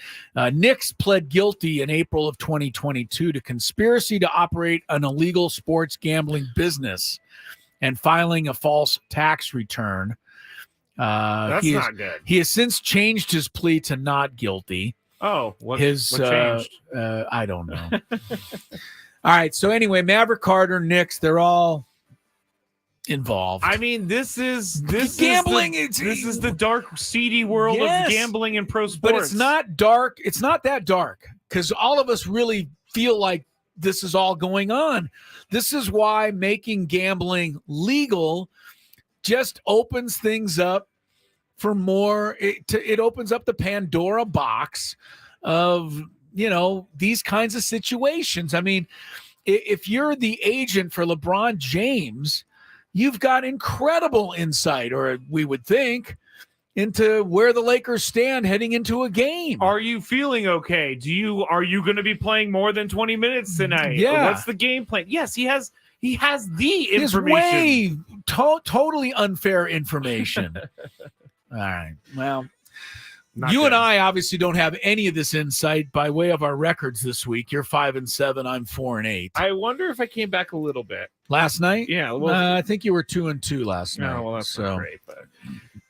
Nix pled guilty in April of 2022 to conspiracy to operate an illegal sports gambling business and filing a false tax return. That's not good. He has since changed his plea to not guilty. Oh, what changed? I don't know. All right. So anyway, Maverick Carter, Nix, they're all involved. I mean, this is gambling. This is the dark, seedy world of gambling and pro sports. But it's not dark. It's not that dark because all of us really feel like this is all going on. This is why making gambling legal just opens things up for more. It opens up the Pandora box of, these kinds of situations. I mean, if you're the agent for LeBron James, you've got incredible insight, or we would think, into where the Lakers stand heading into a game. Are you feeling okay? Are you going to be playing more than 20 minutes tonight? Yeah. What's the game plan? Yes, he has the information. Way totally unfair information. All right. Well, you and I obviously don't have any of this insight by way of our records this week. You're 5-7. I'm 4-8. I wonder if I came back a little bit last night. Yeah, well, I think you were 2-2 last night. Well, that's not great. But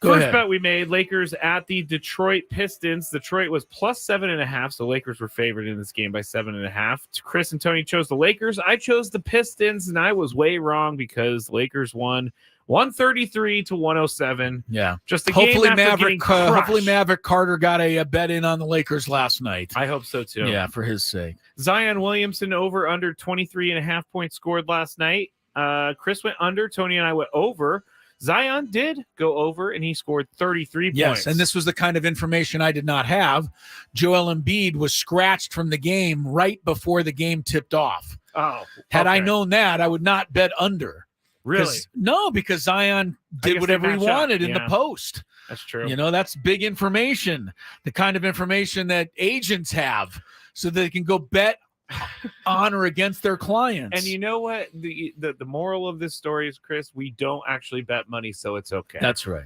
First bet we made: Lakers at the Detroit Pistons. Detroit was plus 7.5, so Lakers were favored in this game by 7.5. Chris and Tony chose the Lakers. I chose the Pistons, and I was way wrong because Lakers won 133-107. Yeah, just a game after getting crushed. Hopefully Maverick Carter got a bet in on the Lakers last night. I hope so too. Yeah, for his sake. Zion Williamson over under 23.5 points scored last night. Chris went under. Tony and I went over. Zion did go over, and he scored 33 points. Yes, and this was the kind of information I did not have. Joel Embiid was scratched from the game right before the game tipped off. Oh, had I known that, I would not bet under. Really? No, because Zion did whatever he wanted in the post. That's true. That's big information, the kind of information that agents have so they can go bet on or against their clients. And you know what? The moral of this story is, Chris, we don't actually bet money, so it's okay. That's right.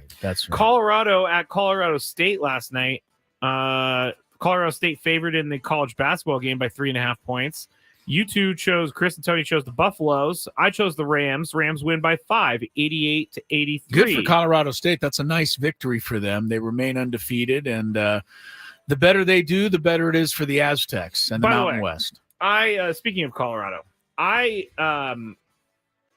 Colorado at Colorado State last night. Colorado State favored in the college basketball game by 3.5 points. You two chose, Chris and Tony chose the Buffaloes. I chose the Rams. Rams win by 5, 88-83. Good for Colorado State. That's a nice victory for them. They remain undefeated, and the better they do, the better it is for the Aztecs and the Mountain West. Speaking of Colorado, I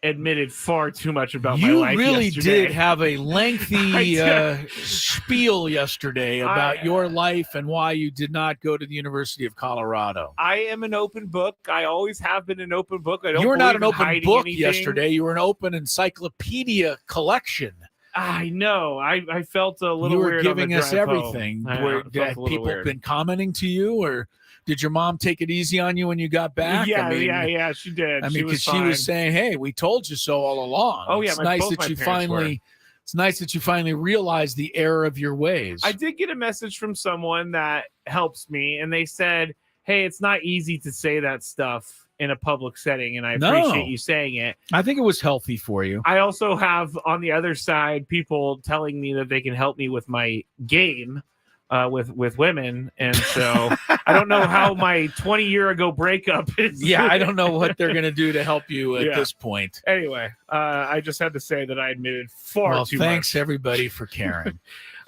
admitted far too much about my life. You really yesterday. did have a lengthy spiel yesterday about your life and why you did not go to the University of Colorado. I am an open book. I always have been an open book. You were not an open book yesterday. You were an open encyclopedia collection. I know. I felt a little weird. You were giving us everything. Have people been commenting to you, or did your mom take it easy on you when you got back? Yeah, she did. I mean, because she was saying, "Hey, we told you so all along." Oh yeah, it's nice that you finally. It's nice that you finally realized the error of your ways. I did get a message from someone that helps me, and they said, "Hey, it's not easy to say that stuff in a public setting, and I appreciate you saying it." I think it was healthy for you. I also have on the other side people telling me that they can help me with my game. with women, and so I don't know how my 20-year ago breakup is. Yeah, I don't know what they're going to do to help you at this point. Anyway, I just had to say that I admitted far too much. Thanks everybody for caring.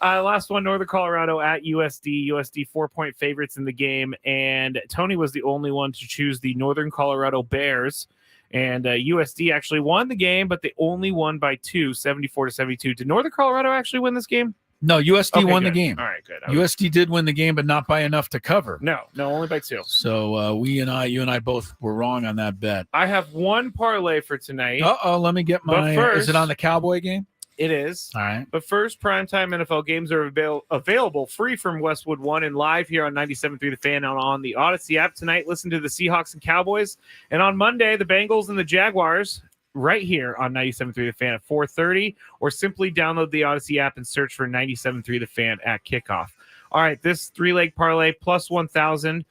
Last one, Northern Colorado at USD. USD 4-point favorites in the game, and Tony was the only one to choose the Northern Colorado Bears. And USD actually won the game, but they only won by 2, 74-72. Did Northern Colorado actually win this game? No, USD won the game. All right, good. USD did win the game, but not by enough to cover. No, only by 2. So you and I both were wrong on that bet. I have one parlay for tonight. Let me get my. Is it on the Cowboy game? It is. All right. But first, primetime NFL games are available free from Westwood One and live here on 97.3 The Fan and on the Odyssey app. Tonight, listen to the Seahawks and Cowboys. And on Monday, the Bengals and the Jaguars right here on 97.3 The Fan at 4:30, or simply download the Odyssey app and search for 97.3 The Fan at kickoff. All right, this 3-leg parlay plus 1,000.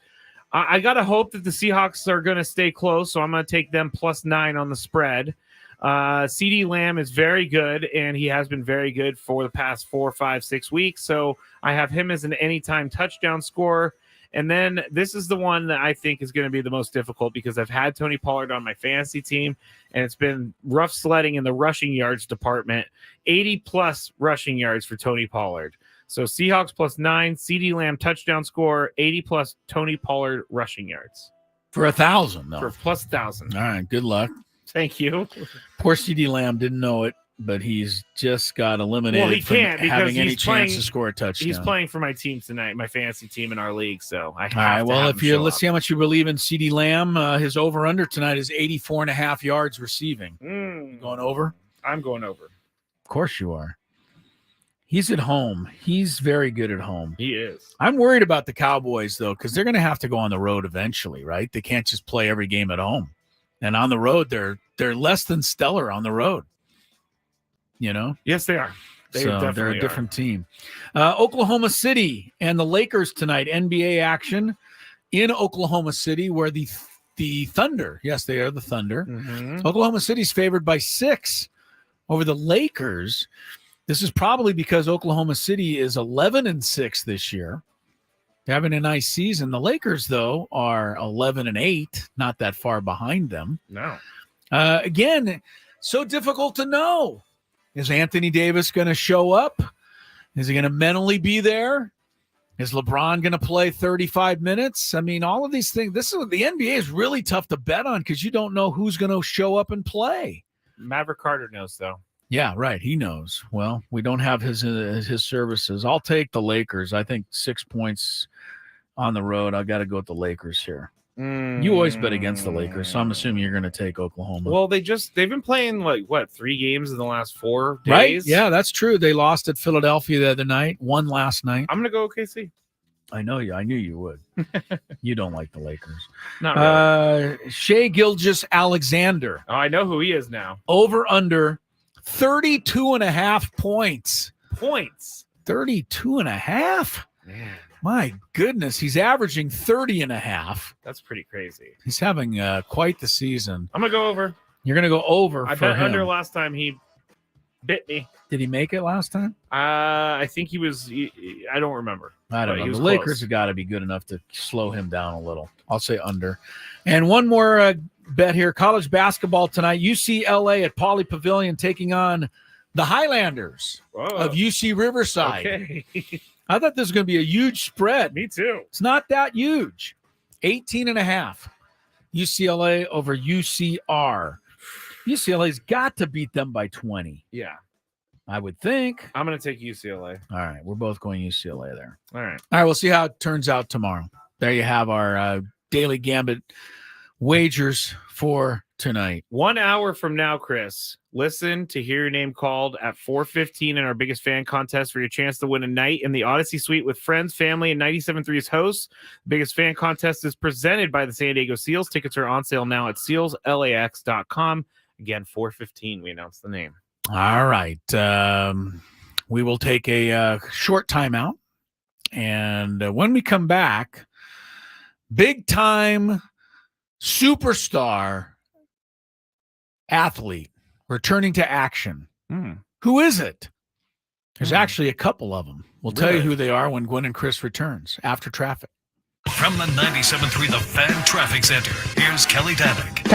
I got to hope that the Seahawks are going to stay close, so I'm going to take them plus 9 on the spread. CeeDee Lamb is very good, and he has been very good for the past 4, 5, 6 weeks. So I have him as an anytime touchdown scorer. And then this is the one that I think is going to be the most difficult because I've had Tony Pollard on my fantasy team, and it's been rough sledding in the rushing yards department. 80-plus rushing yards for Tony Pollard. So Seahawks plus 9, CeeDee Lamb touchdown score, 80-plus Tony Pollard rushing yards. For 1,000, though. For plus 1,000. All right, good luck. Thank you. Poor CeeDee Lamb didn't know it, but he's just got eliminated. Well, he can't from having any chance to score a touchdown. He's playing for my team tonight, my fantasy team in our league. So I have All right. to Well, have if him you show let's up. see how much you believe in CeeDee Lamb. His over/under tonight is 84.5 yards receiving. Going over? I'm going over. Of course you are. He's at home. He's very good at home. He is. I'm worried about the Cowboys though, because they're going to have to go on the road eventually, right? They can't just play every game at home. And on the road, they're less than stellar on the road. You know? Yes, they are. They're a different team. Oklahoma City and the Lakers tonight. NBA action in Oklahoma City, where the Thunder. Yes, they are the Thunder. Mm-hmm. Oklahoma City's favored by 6 over the Lakers. This is probably because Oklahoma City is 11-6 this year. They're having a nice season. The Lakers, though, are 11-8, not that far behind them. No. Again, so difficult to know. Is Anthony Davis going to show up? Is he going to mentally be there? Is LeBron going to play 35 minutes? I mean, all of these things. The NBA is really tough to bet on because you don't know who's going to show up and play. Maverick Carter knows, though. Yeah, right. He knows. Well, we don't have his services. I'll take the Lakers. I think 6 points on the road. I got to go with the Lakers here. You always bet against the Lakers, so I'm assuming you're going to take Oklahoma. Well, they've been playing 3 games in the last 4 days? Right? Yeah, that's true. They lost at Philadelphia the other night, won last night. I'm going to go OKC. I know you. I knew you would. You don't like the Lakers. Not really. Shai Gilgeous-Alexander. Oh, I know who he is now. Over under 32.5 points. 32.5? Man. My goodness, he's averaging 30.5. That's pretty crazy. He's having quite the season. I'm going to go over. You're going to go over I for bet him. under last time he bit me. Did he make it last time? I think he was. I don't remember. I don't know. The The Lakers have got to be good enough to slow him down a little. I'll say under. And one more bet here. College basketball tonight. UCLA at Pauley Pavilion taking on the Highlanders of UC Riverside. Okay. I thought this was going to be a huge spread. Me too. It's not that huge. 18.5. UCLA over UCR. UCLA's got to beat them by 20. Yeah. I would think. I'm going to take UCLA. All right. We're both going UCLA there. All right. All right. We'll see how it turns out tomorrow. There you have our Daily Gambit wagers for tonight. 1 hour from now, Chris, listen to hear your name called at 4:15 in our biggest fan contest for your chance to win a night in the Odyssey Suite with friends, family, and 97.3's hosts. The biggest fan contest is presented by the San Diego Seals. Tickets are on sale now at sealslax.com. Again, 4:15. We announced the name. All right. We will take a short timeout. And when we come back, big time superstar athlete returning to action. Who is it? There's actually a couple of them. We'll tell you who they are when Gwynn and Chris returns after traffic. From the 97.3 The Fan Traffic Center, here's Kelly Danick.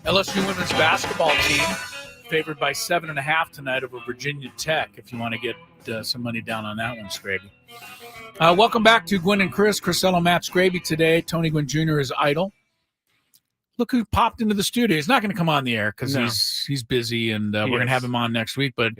LSU women's basketball team favored by 7.5 tonight over Virginia Tech, if you want to get some money down on that one, Skraby. Welcome back to Gwynn and Chris. Crisello, Matt Skraby today. Tony Gwynn Jr. is idle. Look who popped into the studio. He's not going to come on the air because he's busy, and we're going to have him on next week. But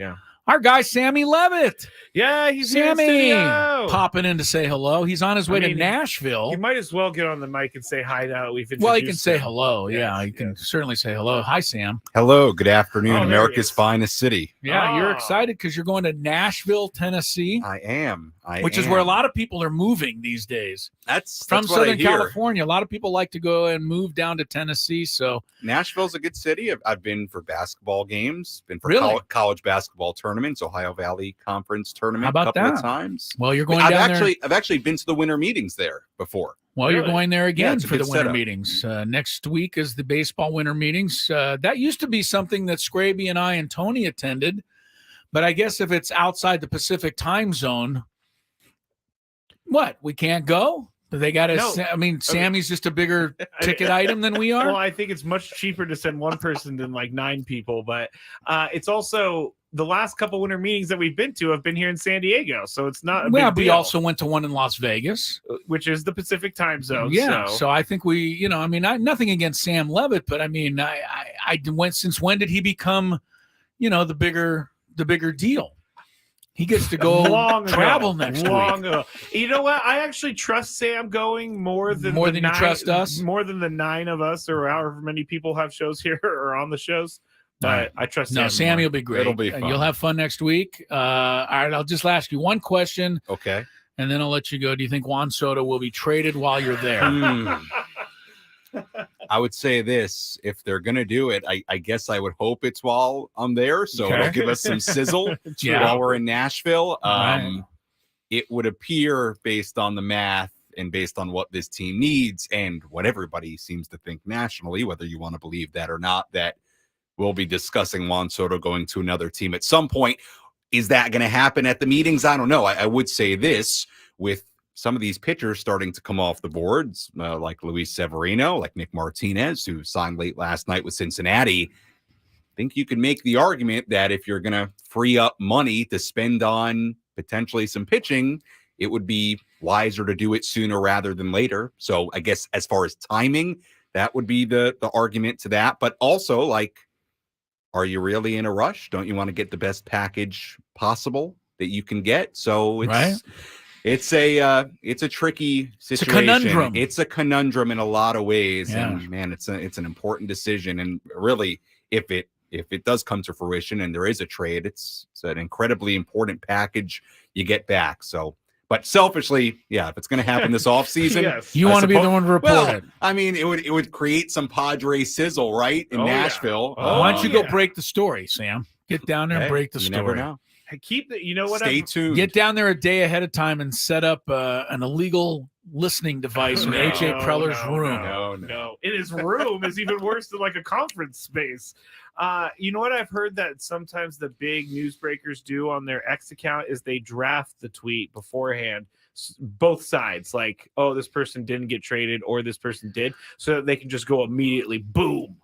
our guy, Sammy Levitt. Yeah, he's Sammy here in studio. Popping in to say hello. He's on his way to Nashville. You might as well get on the mic and say hi now. He can say hello. Yes, he can certainly say hello. Hi, Sam. Hello. Good afternoon, America's finest city. Yeah, you're excited because you're going to Nashville, Tennessee. I am. Which is where a lot of people are moving these days. That's from what Southern California. A lot of people like to go and move down to Tennessee. So Nashville's a good city. I've been for basketball games, been for college basketball tournaments, Ohio Valley Conference tournament a couple of times. Well, you're going down there. I've actually been to the winter meetings there before. Well, you're going there again for the winter meetings. Next week is the baseball winter meetings. That used to be something that Skraby and I and Tony attended. But I guess if it's outside the Pacific time zone, what? We can't go? They got to. No. I mean, Sammy's just a bigger ticket item than we are. Well, I think it's much cheaper to send one person than like 9 people. But it's also the last couple winter meetings that we've been to have been here in San Diego, so it's not. We also went to one in Las Vegas, which is the Pacific time zone. Yeah, so I think we, I mean, nothing against Sam Levitt, but I mean, I went. Since when did he become, the bigger deal? He gets to go travel next week. You know what? I actually trust Sam going more than you trust us. More than the 9 of us, or however many people have shows here or on the shows. But I trust Sam. No, Sammy will be great. It'll be fun. You'll have fun next week. All right, I'll just ask you one question. Okay. And then I'll let you go. Do you think Juan Soto will be traded while you're there? I would say this: if they're going to do it, I guess I would hope it's while I'm there, so it'll give us some sizzle while we're in Nashville. It would appear, based on the math and based on what this team needs and what everybody seems to think nationally, whether you want to believe that or not, that we'll be discussing Juan Soto going to another team at some point. Is that going to happen at the meetings? I don't know. I would say this, with some of these pitchers starting to come off the boards, like Luis Severino, like Nick Martinez, who signed late last night with Cincinnati. I think you can make the argument that if you're going to free up money to spend on potentially some pitching, it would be wiser to do it sooner rather than later. So I guess as far as timing, that would be the argument to that. But also, like, are you really in a rush? Don't you want to get the best package possible that you can get? So it's a tricky situation. It's a conundrum. It's a conundrum in a lot of ways. Yeah. And man, it's an important decision. And really, if it does come to fruition and there is a trade, it's an incredibly important package you get back. So, but selfishly, if it's going to happen this offseason, you want to be the one to report it. I mean, it would create some Padre sizzle, right, in Nashville. Yeah. Why don't you go break the story, Sam? Get down there and break the story. Never know. Stay tuned. Get down there a day ahead of time and set up an illegal listening device in H.A. Preller's room. No. In his room is even worse than like a conference space. You know what I've heard that sometimes the big newsbreakers do on their X account is they draft the tweet beforehand, both sides, like, oh, this person didn't get traded or this person did, so that they can just go immediately, boom,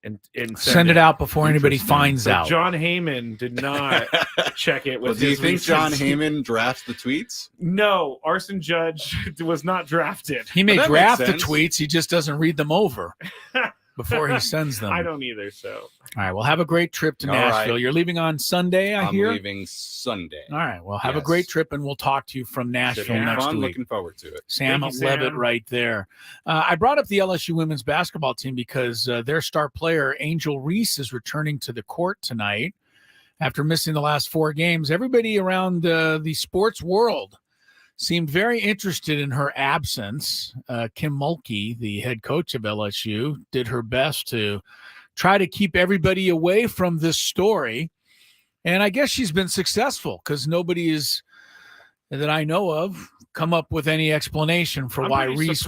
and send it out before anybody finds out. John Heyman did not check it with do you think John Heyman drafts the tweets? No, Arson Judge was not drafted. He may draft the tweets, he just doesn't read them over before he sends them. I don't either. So all right, well, have a great trip to Nashville. You're leaving on Sunday, I'm hear? Leaving Sunday. All right, well, have a great trip, and we'll talk to you from Nashville next week. Looking forward to it. Sam Levitt right there. I brought up the LSU women's basketball team because their star player, Angel Reese, is returning to the court tonight after missing the last 4 games. Everybody around the sports world seemed very interested in her absence. Kim Mulkey, the head coach of LSU, did her best to try to keep everybody away from this story. And I guess she's been successful because nobody is, that I know of, come up with any explanation for why Reese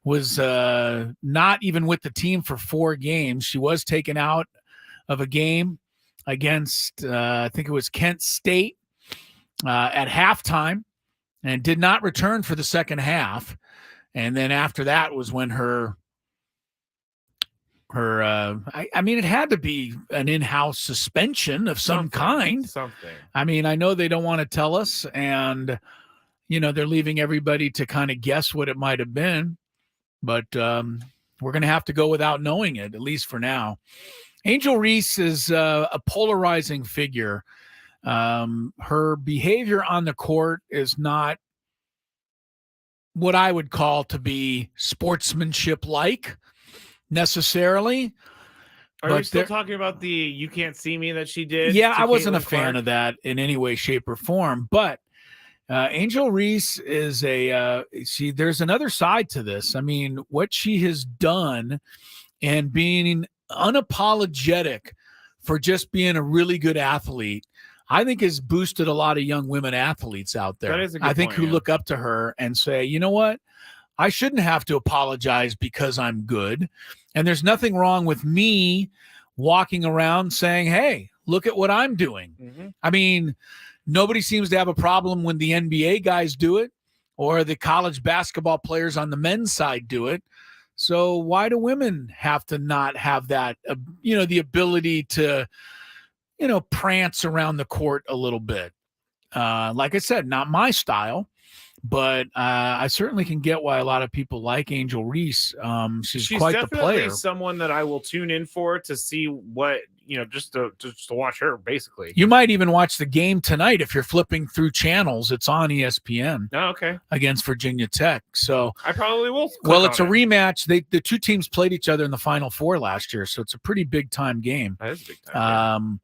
was not even with the team for 4 games. She was taken out of a game against, I think it was Kent State at halftime, and did not return for the second half. And then after that was when her Her, I mean, it had to be an in-house suspension of some kind. Something. I mean, I know they don't want to tell us, and they're leaving everybody to kind of guess what it might have been, but we're going to have to go without knowing it, at least for now. Angel Reese is a polarizing figure. Her behavior on the court is not what I would call to be sportsmanship-like necessarily. Are we still talking about the "you can't see me" that she did? Yeah, I wasn't a fan of that in any way, shape, or form. But Angel Reese is there's another side to this. I mean, what she has done and being unapologetic for just being a really good athlete, I think has boosted a lot of young women athletes out there. That is a good I think point, who look up to her and say, you know what? I shouldn't have to apologize because I'm good. And there's nothing wrong with me walking around saying, hey, look at what I'm doing. Mm-hmm. I mean, nobody seems to have a problem when the NBA guys do it or the college basketball players on the men's side do it. So why do women have to not have that, the ability to, prance around the court a little bit? Like I said, not my style, but I certainly can get why a lot of people like Angel Reese. She's quite the player. Someone that I will tune in for to see what, just to watch her, basically. You might even watch the game tonight if you're flipping through channels. It's on ESPN. Oh, okay. Against Virginia Tech. So I probably will. Well, it's a rematch. The two teams played each other in the Final Four last year, so it's a pretty big time game. That is a big time.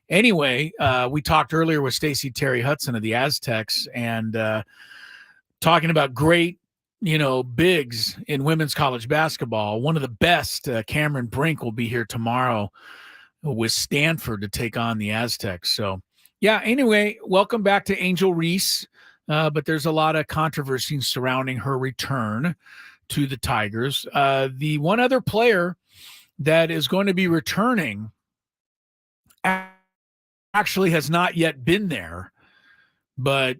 Anyway, we talked earlier with Stacie Terry-Hutson of the Aztecs and talking about great, bigs in women's college basketball. One of the best, Cameron Brink, will be here tomorrow with Stanford to take on the Aztecs. So, yeah, anyway, welcome back to Angel Reese. But there's a lot of controversy surrounding her return to the Tigers. The one other player that is going to be returning actually has not yet been there, but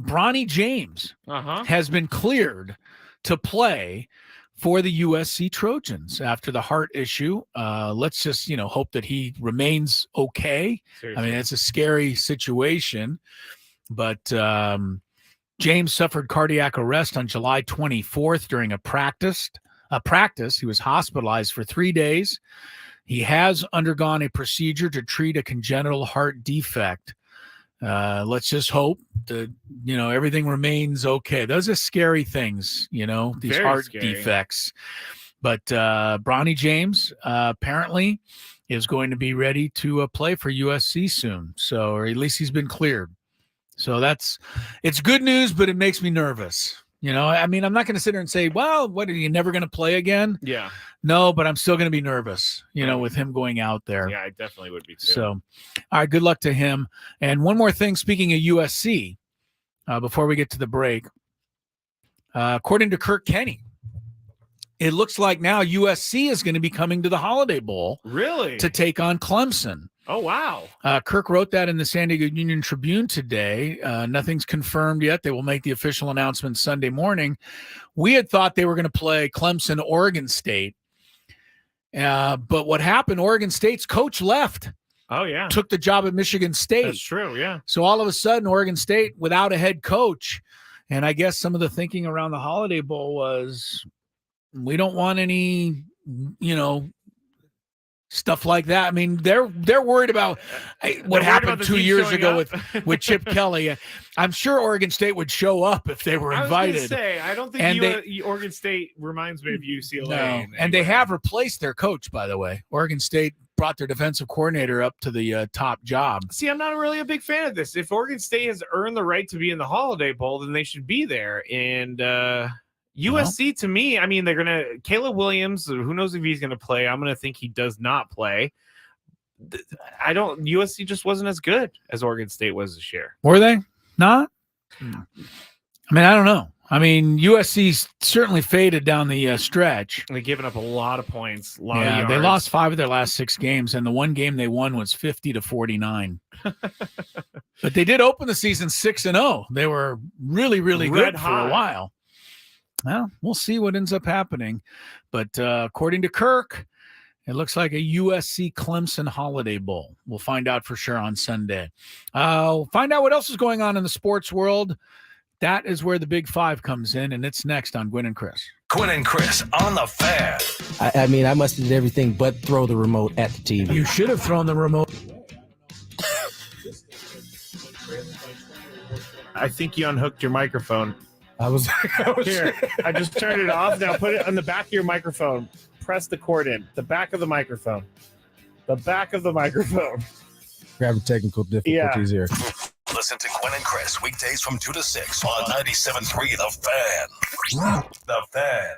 Bronny James has been cleared to play for the USC Trojans after the heart issue. Let's just, hope that he remains okay. Seriously. I mean, it's a scary situation, but James suffered cardiac arrest on July 24th during a practice. He was hospitalized for 3 days. He has undergone a procedure to treat a congenital heart defect. Let's just hope that, everything remains okay. Those are scary things, these Very heart scary. defects. But Bronny James apparently is going to be ready to play for USC soon. So, or at least he's been cleared. So it's good news, but it makes me nervous. I mean, I'm not going to sit there and say, well, what, are you never going to play again? Yeah. No, but I'm still going to be nervous, with him going out there. Yeah, I definitely would be too. So, all right, good luck to him. And one more thing, speaking of USC, before we get to the break, according to Kirk Kenney, it looks like now USC is going to be coming to the Holiday Bowl. Really? To take on Clemson. Oh, wow. Kirk wrote that in the San Diego Union Tribune today. Nothing's confirmed yet. They will make the official announcement Sunday morning. We had thought they were going to play Clemson, Oregon State. But what happened, Oregon State's coach left. Oh, yeah. Took the job at Michigan State. That's true, yeah. So all of a sudden, Oregon State without a head coach. And I guess some of the thinking around the Holiday Bowl was, we don't want any, stuff like that. I mean, they're worried about what happened 2 years ago with Chip Kelly. I'm sure Oregon State would show up if they were invited. I was going to say, I don't think Oregon State reminds me of UCLA. No. And they have replaced their coach, by the way. Oregon State brought their defensive coordinator up to the top job. See, I'm not really a big fan of this. If Oregon State has earned the right to be in the Holiday Bowl, then they should be there. And USC, to me, I mean, they're going to – Caleb Williams, who knows if he's going to play. I'm going to think he does not play. USC just wasn't as good as Oregon State was this year. Were they not? I mean, I don't know. I mean, USC's certainly faded down the stretch. They've given up a lot of points. Of they lost 5 of their last 6 games, and the one game they won was 50-49. But they did open the season 6-0. They were really, really good for a while. Well, we'll see what ends up happening. But according to Kirk, It looks like a USC Clemson Holiday Bowl. We'll find out for sure on Sunday. We'll find out what else is going on in the sports world. That is where the Big Five comes in, and it's next on Gwynn and Chris. Gwynn and Chris on the Fan. I mean, I must have did everything but throw the remote at the TV. You should have thrown the remote. I think you unhooked your microphone. I was Here, I just turned it off. Now put it on the back of your microphone. Press the cord in. The back of the microphone. The back of the microphone. We're having technical difficulties here. Listen to Gwynn and Chris weekdays from 2 to 6 on 97.3 The Fan. The Fan.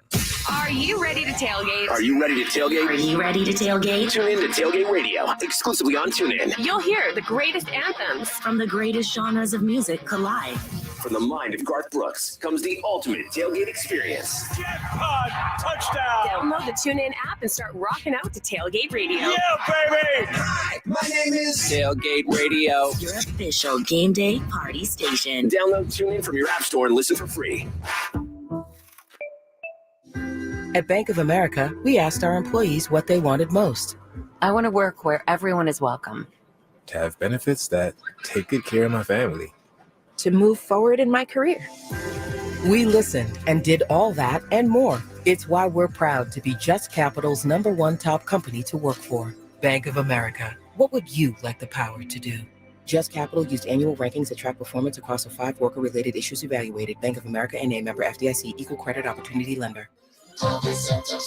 Are you ready to tailgate? Are you ready to tailgate? Are you ready to tailgate? Tune in to Tailgate Radio, exclusively on TuneIn. You'll hear the greatest anthems From the greatest genres of music collide. From the mind of Garth Brooks comes the ultimate tailgate experience. Jackpot! Touchdown! Download the TuneIn app and start rocking out to Tailgate Radio. Yeah, baby! Hi, my name is Tailgate Radio. Your official game day party station. Download TuneIn from your app store and listen for free. At Bank of America, we asked our employees what they wanted most. I want to work where everyone is welcome. To have benefits that take good care of my family. To move forward in my career. We listened and did all that and more. It's why we're proud to be Just Capital's #1 top company to work for. Bank of America. What would you like the power to do? Just Capital used annual rankings that track performance across the 5 worker-related issues evaluated. Bank of America N.A. member FDIC. Equal credit opportunity lender. Test it to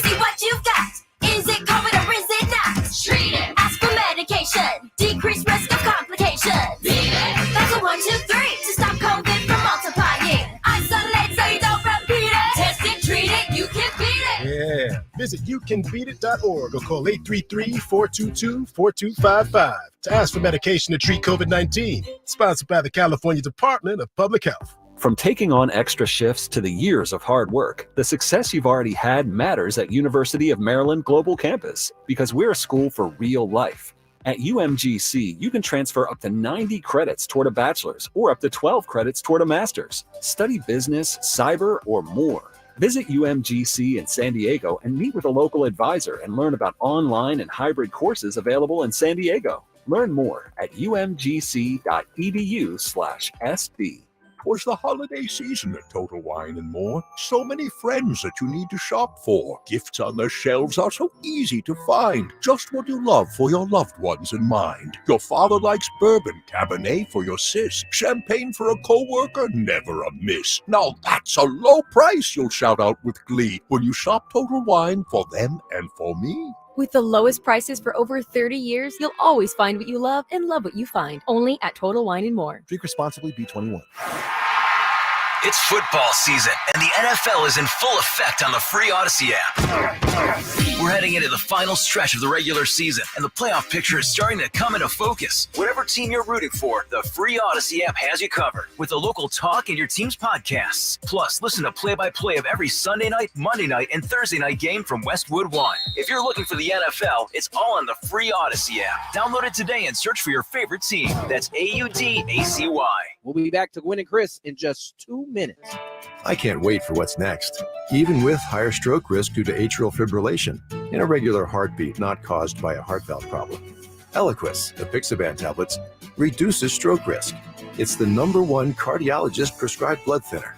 see what you've got. Is it COVID or is it not? Treat it. Ask for medication. Decrease risk of complications. Beat it. That's a 1, 2, 3 to stop COVID from multiplying. Isolate so you don't repeat it. Test it, treat it, you can beat it. Yeah. Visit youcanbeatit.org or call 833-422-4255 to ask for medication to treat COVID-19. Sponsored by the California Department of Public Health. From taking on extra shifts to the years of hard work, the success you've already had matters at University of Maryland Global Campus, because we're a school for real life. At UMGC, you can transfer up to 90 credits toward a bachelor's or up to 12 credits toward a master's. Study business, cyber, or more. Visit UMGC in San Diego and meet with a local advisor and learn about online and hybrid courses available in San Diego. Learn more at umgc.edu/SB. 'Twas the holiday season at Total Wine & More. So many friends that you need to shop for. Gifts on their shelves are so easy to find. Just what you love for your loved ones in mind. Your father likes bourbon, Cabernet for your sis. Champagne for a co-worker, never a miss. Now that's a low price you'll shout out with glee when you shop Total Wine for them and for me. With the lowest prices for over 30 years, you'll always find what you love and love what you find. Only at Total Wine & More. Drink responsibly, B21. It's football season, and the NFL is in full effect on the free Odyssey app. We're heading into the final stretch of the regular season, and the playoff picture is starting to come into focus. Whatever team you're rooting for, the free Odyssey app has you covered, with the local talk and your team's podcasts. Plus, listen to play-by-play of every Sunday night, Monday night, and Thursday night game from Westwood One. If you're looking for the NFL, it's all on the free Odyssey app. Download it today and search for your favorite team. That's AUDACY. We'll be back to Gwynn and Chris in just 2 minutes. I can't wait for what's next. Even with higher stroke risk due to atrial fibrillation, an irregular heartbeat not caused by a heart valve problem. Eliquis, the Pixaban tablets, reduces stroke risk. It's the #1 cardiologist prescribed blood thinner.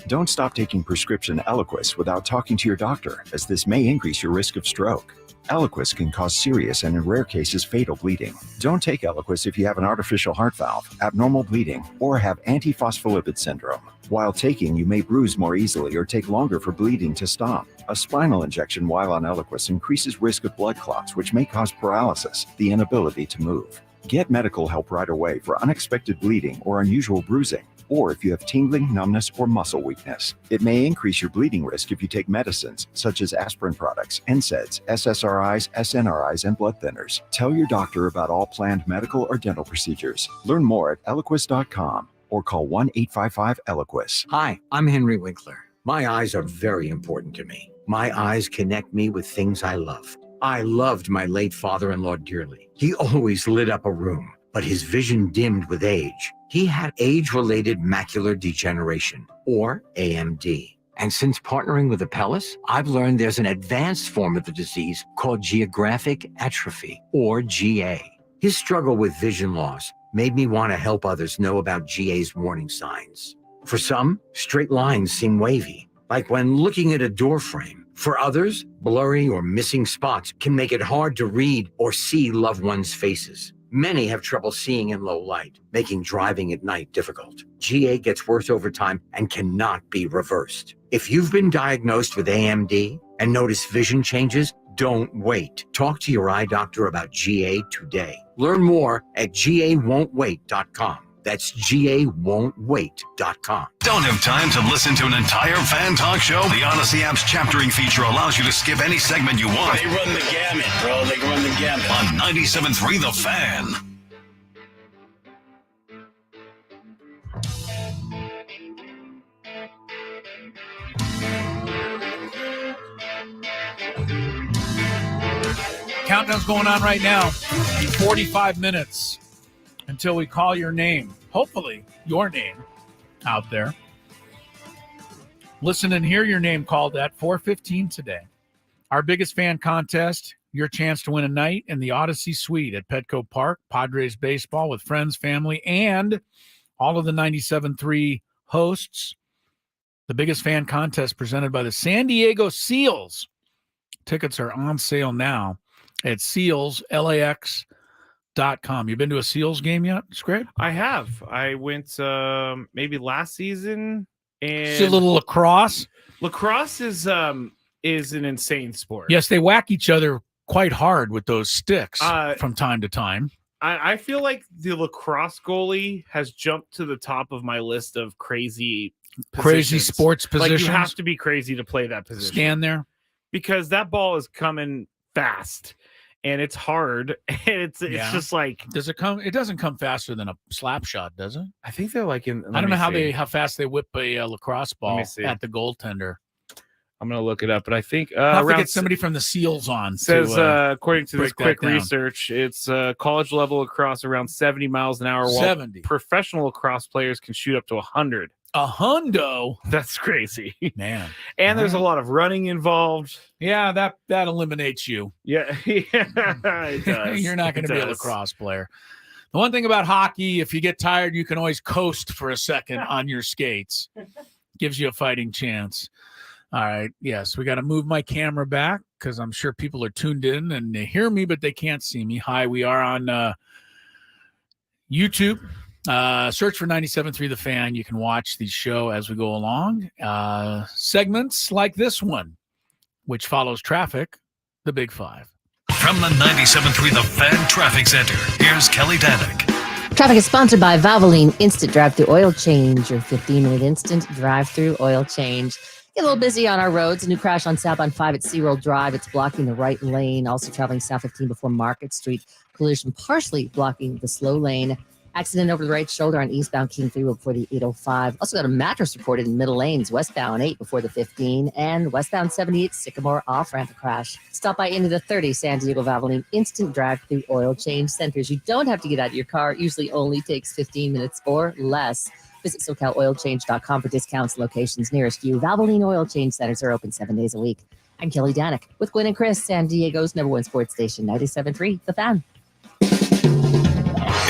Don't stop taking prescription Eliquis without talking to your doctor, as this may increase your risk of stroke. Eliquis can cause serious and in rare cases fatal bleeding. Don't take Eliquis if you have an artificial heart valve, abnormal bleeding, or have antiphospholipid syndrome. While taking, you may bruise more easily or take longer for bleeding to stop. A spinal injection while on Eliquis increases risk of blood clots, which may cause paralysis, the inability to move. Get medical help right away for unexpected bleeding or unusual bruising, or if you have tingling, numbness, or muscle weakness. It may increase your bleeding risk if you take medicines such as aspirin products, NSAIDs, SSRIs, SNRIs, and blood thinners. Tell your doctor about all planned medical or dental procedures. Learn more at Eliquis.com or call 1-855-ELIQUIS. Hi, I'm Henry Winkler. My eyes are very important to me. My eyes connect me with things I love. I loved my late father-in-law dearly. He always lit up a room, but his vision dimmed with age. He had age-related macular degeneration, or AMD. And since partnering with Apellis, I've learned there's an advanced form of the disease called geographic atrophy, or GA. His struggle with vision loss made me want to help others know about GA's warning signs. For some, straight lines seem wavy, like when looking at a door frame. For others, blurry or missing spots can make it hard to read or see loved ones' faces. Many have trouble seeing in low light, making driving at night difficult. GA gets worse over time and cannot be reversed. If you've been diagnosed with AMD and notice vision changes, don't wait. Talk to your eye doctor about GA today. Learn more at GAWon'tWait.com. That's GAWon'tWait.com. Don't have time to listen to an entire fan talk show? The Odyssey app's chaptering feature allows you to skip any segment you want. They run the gamut, bro. They run the gamut. On 97.3 The Fan. Countdown's going on right now. 45 minutes until we call your name. Hopefully, your name out there. Listen and hear your name called at 4:15 today. Our biggest fan contest, your chance to win a night in the Odyssey Suite at Petco Park, Padres baseball with friends, family, and all of the 97.3 hosts. The biggest fan contest presented by the San Diego Seals. Tickets are on sale now at SealsLAX.com. You been to a Seals game yet, Skraby? I have. I went maybe last season. And See a little lacrosse. Lacrosse is an insane sport. Yes, they whack each other quite hard with those sticks from time to time. I feel like the lacrosse goalie has jumped to the top of my list of crazy sports positions. Like, you have to be crazy to play that position. Stand there. Because that ball is coming fast and it's hard. And it's just like, does it come? It doesn't come faster than a slap shot, does it? I think they're like in. I don't know how fast they whip a lacrosse ball at the goaltender. I'm gonna look it up, but I think I'll have to get somebody from the Seals on. Says according to this quick research, it's college level lacrosse around 70 miles an hour. 70. While professional lacrosse players can shoot up to 100. A hundo. That's crazy, man. And there's a lot of running involved. Yeah, that eliminates you. Yeah, it does. You're not going to be a lacrosse player. The one thing about hockey, if you get tired, you can always coast for a second on your skates. Gives you a fighting chance. All right. Yes, we got to move my camera back because I'm sure people are tuned in and they hear me, but they can't see me. Hi, we are on YouTube. Search for 97.3 The Fan. You can watch the show as we go along. Segments like this one, which follows traffic, the Big Five. From the 97.3 The Fan Traffic Center, here's Kelly Danick. Traffic is sponsored by Valvoline Instant Drive-Thru Oil Change, your 15-minute instant drive-thru oil change. Get a little busy on our roads. A new crash on southbound 5 at SeaWorld Drive. It's blocking the right lane. Also traveling south 15 before Market Street. Collision partially blocking the slow lane. Accident over the right shoulder on eastbound King 3 before the 805. Also got a mattress reported in middle lanes. Westbound 8 before the 15. And westbound 78 Sycamore off-ramp crash. Stop by into the 30 San Diego Valvoline Instant Drive-Thru Oil Change Centers. You don't have to get out of your car. It usually only takes 15 minutes or less. Visit SoCalOilChange.com for discounts and locations nearest you. Valvoline Oil Change Centers are open 7 days a week. I'm Kelly Danick with Gwynn and Chris, San Diego's #1 sports station, 97.3 The Fan.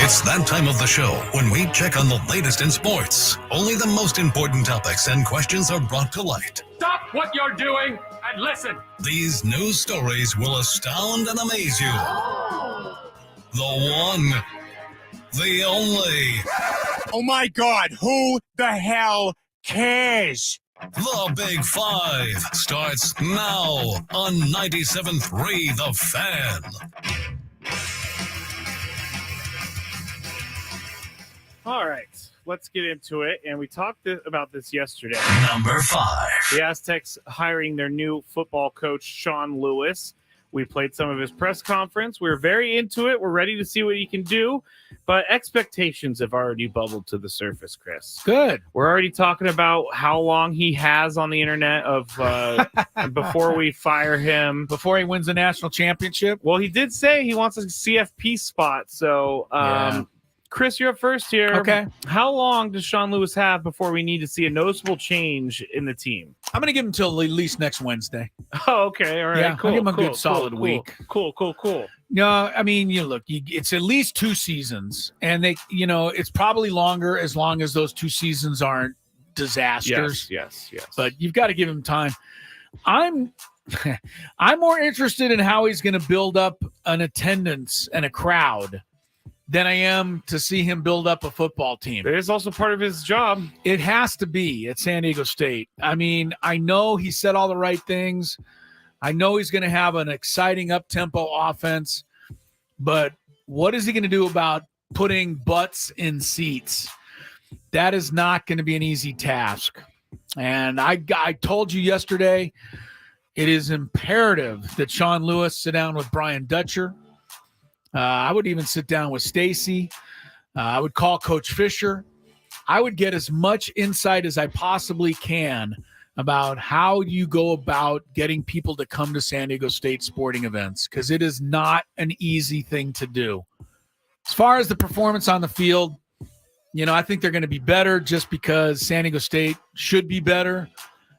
It's that time of the show when we check on the latest in sports. Only the most important topics and questions are brought to light. Stop what you're doing and listen. These news stories will astound and amaze you. The one, the only. Oh my God, who the hell cares? The Big Five starts now on 97.3 The Fan. All right, let's get into it. And we talked about this yesterday. Number 5. The Aztecs hiring their new football coach, Sean Lewis. We played some of his press conference. We're very into it. We're ready to see what he can do. But expectations have already bubbled to the surface, Chris. Good. We're already talking about how long he has on the internet of before we fire him. Before he wins the national championship? Well, he did say he wants a CFP spot. So Chris, you're up first here. Okay. How long does Sean Lewis have before we need to see a noticeable change in the team? I'm going to give him until at least next Wednesday. Oh, okay. All right. Yeah, cool. I'll give him a cool, good solid cool, week. Cool. No, I mean, it's at least 2 seasons, and it's probably longer as long as those 2 seasons aren't disasters. Yes. But you've got to give him time. I'm more interested in how he's going to build up an attendance and a crowd than I am to see him build up a football team. It is also part of his job. It has to be at San Diego State. I mean, I know he said all the right things. I know he's going to have an exciting up-tempo offense, but what is he going to do about putting butts in seats? That is not going to be an easy task. And I told you yesterday, it is imperative that Sean Lewis sit down with Brian Dutcher. I would even sit down with Stacie. I would call Coach Fisher. I would get as much insight as I possibly can about how you go about getting people to come to San Diego State sporting events, because it is not an easy thing to do. As far as the performance on the field, I think they're going to be better just because San Diego State should be better.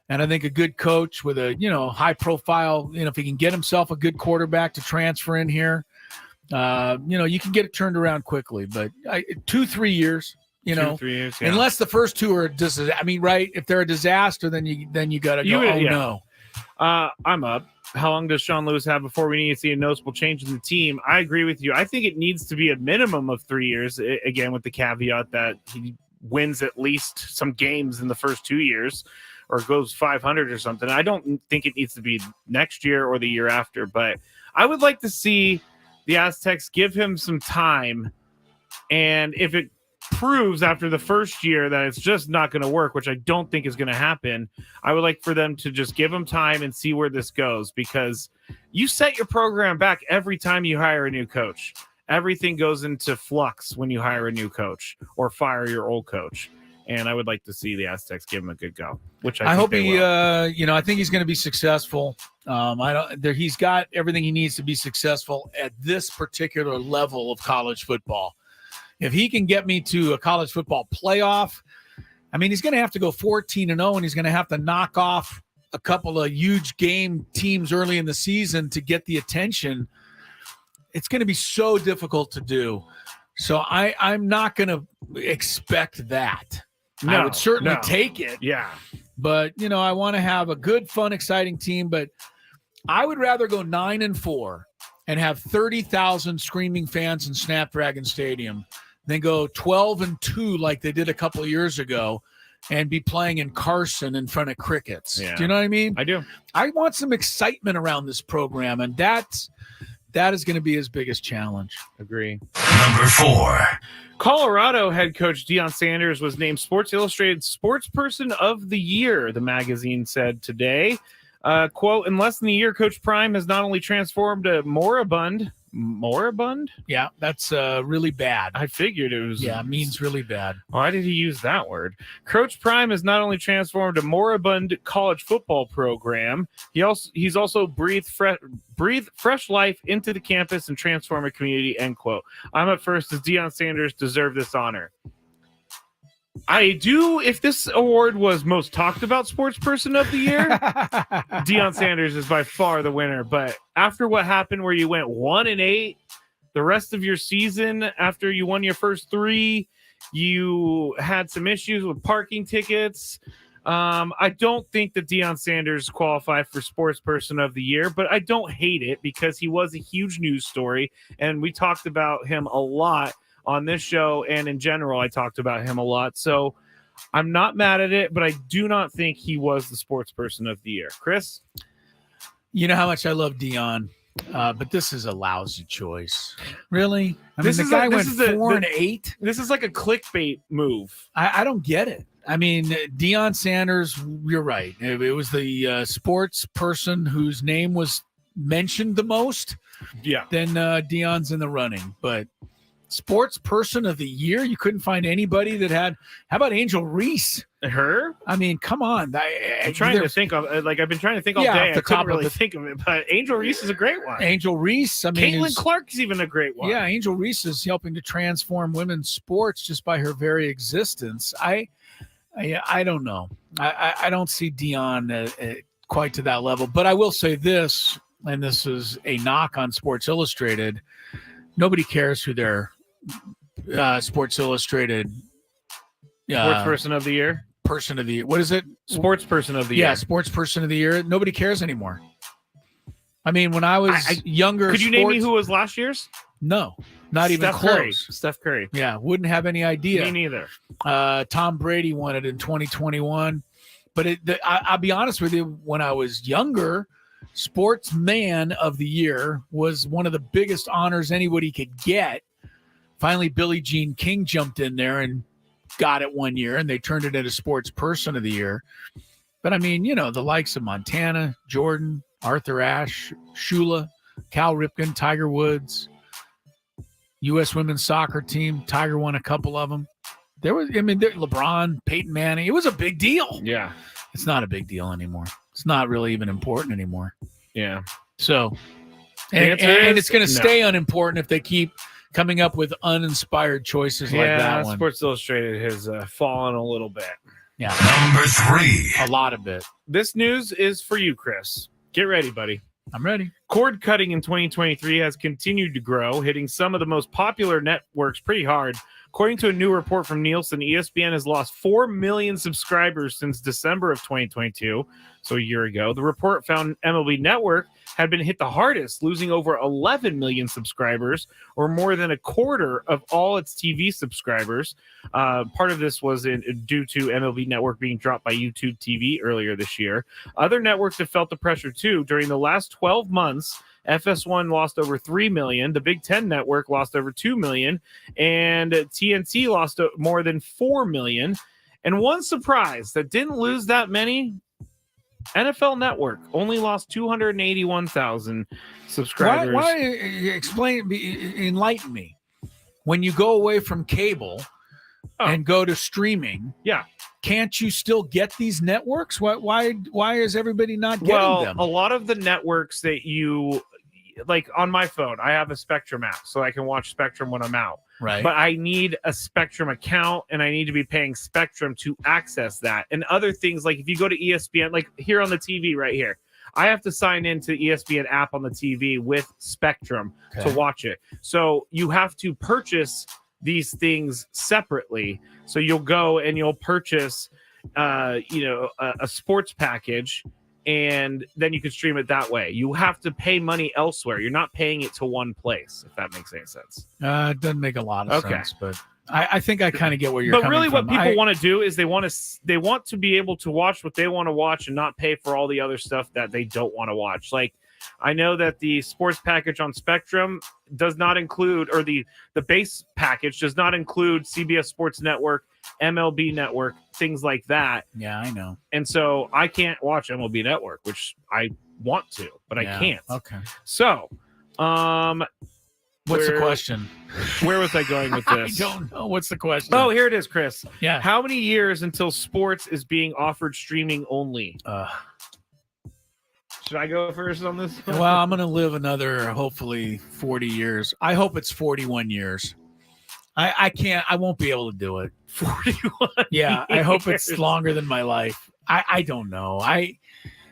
And I think a good coach with a, high profile, if he can get himself a good quarterback to transfer in here, you can get it turned around quickly. But 2-3 years, 2-3 years, yeah. Unless the first 2 are right? If they're a disaster, then you got to go. No. I'm up. How long does Sean Lewis have before we need to see a noticeable change in the team? I agree with you. I think it needs to be a minimum of 3 years. Again, with the caveat that he wins at least some games in the first 2 years, or goes 500 or something. I don't think it needs to be next year or the year after, but I would like to see the Aztecs give him some time. And if it proves after the first year that it's just not going to work, which I don't think is going to happen, I would like for them to just give him time and see where this goes, because you set your program back every time you hire a new coach. Everything goes into flux when you hire a new coach or fire your old coach. And I would like to see the Aztecs give him a good go, which I hope he, I think he's going to be successful. He's got everything he needs to be successful at this particular level of college football. If he can get me to a college football playoff, I mean, he's going to have to go 14-0, and he's going to have to knock off a couple of huge game teams early in the season to get the attention. It's going to be so difficult to do. So I'm not going to expect that. No, I would certainly take it. Yeah. But, I want to have a good, fun, exciting team. But I would rather go 9-4 and have 30,000 screaming fans in Snapdragon Stadium than go 12-2 like they did a couple of years ago and be playing in Carson in front of crickets. Yeah. Do you know what I mean? I do. I want some excitement around this program, and that is going to be his biggest challenge. Agree. Number 4. Colorado head coach Deion Sanders was named Sports Illustrated Sportsperson of the Year, the magazine said today. Quote, in less than a year, Coach Prime has not only transformed a moribund? Yeah, that's really bad. I figured it was. Yeah, means really bad. Why did he use that word? Coach Prime has not only transformed a moribund college football program, he's also breathed fresh life into the campus and transformed a community, end quote. I'm up first. Does Deion Sanders deserve this honor? I do. If this award was most talked about sports person of the year, Deion Sanders is by far the winner. But after what happened where you went 1-8, the rest of your season, after you won your first 3, you had some issues with parking tickets. I don't think that Deion Sanders qualified for sports person of the year, but I don't hate it because he was a huge news story. And we talked about him a lot on this show, and in general, I talked about him a lot. So I'm not mad at it, but I do not think he was the sports person of the year. Chris? You know how much I love Deion, but this is a lousy choice. Really? I mean, the guy went 4-8. This is like a clickbait move. I don't get it. I mean, Deion Sanders, you're right. It was the sports person whose name was mentioned the most. Yeah. Then Deion's in the running, but sports person of the year, you couldn't find anybody that had. How about Angel Reese? Her? I mean, come on. I'm trying to think of I've been trying to think all day. I couldn't really think of it, but Angel Reese is a great one. Angel Reese. I mean, Caitlin Clark's even a great one. Yeah, Angel Reese is helping to transform women's sports just by her very existence. I don't know. I don't see Dion quite to that level, but I will say this, and this is a knock on Sports Illustrated. Nobody cares who their Sports Illustrated Sports Person of the Year. Person of the year. What is it? Sports Person of the Year. Yeah, Sports Person of the Year. Nobody cares anymore. I mean, when I was younger, could you name me who was last year's? No, not even Steph Curry. close. Steph Curry. Yeah, wouldn't have any idea. Me neither. Tom Brady won it in 2021, but I'll be honest with you. When I was younger, Sportsman of the Year was one of the biggest honors anybody could get. Finally, Billie Jean King jumped in there and got it one year, and they turned it into Sports Person of the Year. But I mean, the likes of Montana, Jordan, Arthur Ashe, Shula, Cal Ripken, Tiger Woods, U.S. women's soccer team. Tiger won a couple of them. LeBron, Peyton Manning. It was a big deal. Yeah. It's not a big deal anymore. It's not really even important anymore. Yeah. So, and it's going to stay unimportant if they keep coming up with uninspired choices like that one. Sports Illustrated has fallen a little bit. Yeah. Number 3. A lot of it. This news is for you, Chris. Get ready, buddy. I'm ready. Cord cutting in 2023 has continued to grow, hitting some of the most popular networks pretty hard. According to a new report from Nielsen, ESPN has lost 4 million subscribers since December of 2022, so a year ago. The report found MLB Network had been hit the hardest, losing over 11 million subscribers, or more than a quarter of all its TV subscribers. Part of this was due to MLB Network being dropped by YouTube TV earlier this year. Other networks have felt the pressure too. During the last 12 months, FS1 lost over 3 million. The Big Ten Network lost over 2 million. And TNT lost more than 4 million. And one surprise that didn't lose that many, NFL Network only lost 281,000 subscribers. Why enlighten me. When you go away from cable and go to streaming, can't you still get these networks? Why is everybody not getting them? A lot of the networks that you like on my phone, I have a Spectrum app, so I can watch Spectrum when I'm out. Right. But I need a Spectrum account, and I need to be paying Spectrum to access that. And other things, like if you go to ESPN, like here on the TV right here, I have to sign into the ESPN app on the TV with Spectrum to watch it. So you have to purchase these things separately. So you'll go and you'll purchase, a sports package, and then you can stream it that way. You have to pay money elsewhere. You're not paying it to one place, if that makes any sense. It doesn't make a lot of sense, but I think I kind of get where you're coming from. But really what people want to do is they want to be able to watch what they want to watch and not pay for all the other stuff that they don't want to watch. Like, I know that the sports package on Spectrum does not include, or the base package does not include CBS Sports Network, MLB Network, things like that. Yeah, I know. And so I can't watch MLB Network, which I want to, but I can't. Okay. So, what's the question? Where was I going with this? I don't know. What's the question? Oh, here it is, Chris. Yeah. How many years until sports is being offered streaming only? Should I go first on this? Well, I'm going to live another, hopefully, 40 years. I hope it's 41 years. I won't be able to do it. 41 Yeah, I hope it's longer than my life. I don't know.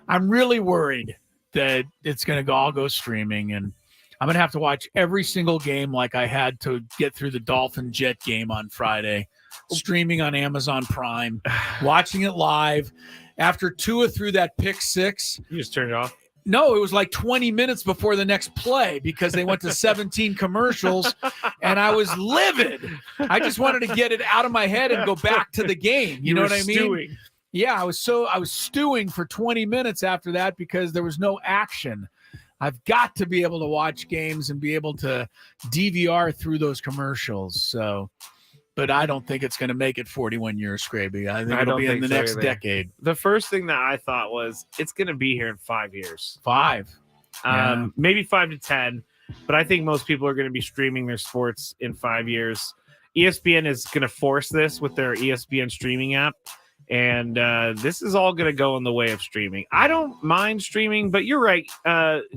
I'm really worried that it's going to all go streaming, and I'm going to have to watch every single game like I had to get through the Dolphin-Jet game on Friday, streaming on Amazon Prime, watching it live. After Tua threw that pick six. You just turned it off? No, it was like 20 minutes before the next play because they went to 17 commercials, and I was livid. I just wanted to get it out of my head and go back to the game. You know what I mean? Stewing. Yeah, I was stewing for 20 minutes after that because there was no action. I've got to be able to watch games and be able to DVR through those commercials. So, but I don't think it's going to make it 41 years, Skraby. I think it'll be in the next decade. The first thing that I thought was it's going to be here in 5 years. 5. Maybe 5 to 10. But I think most people are going to be streaming their sports in 5 years. ESPN is going to force this with their ESPN streaming app. And this is all going to go in the way of streaming. I don't mind streaming, but you're right.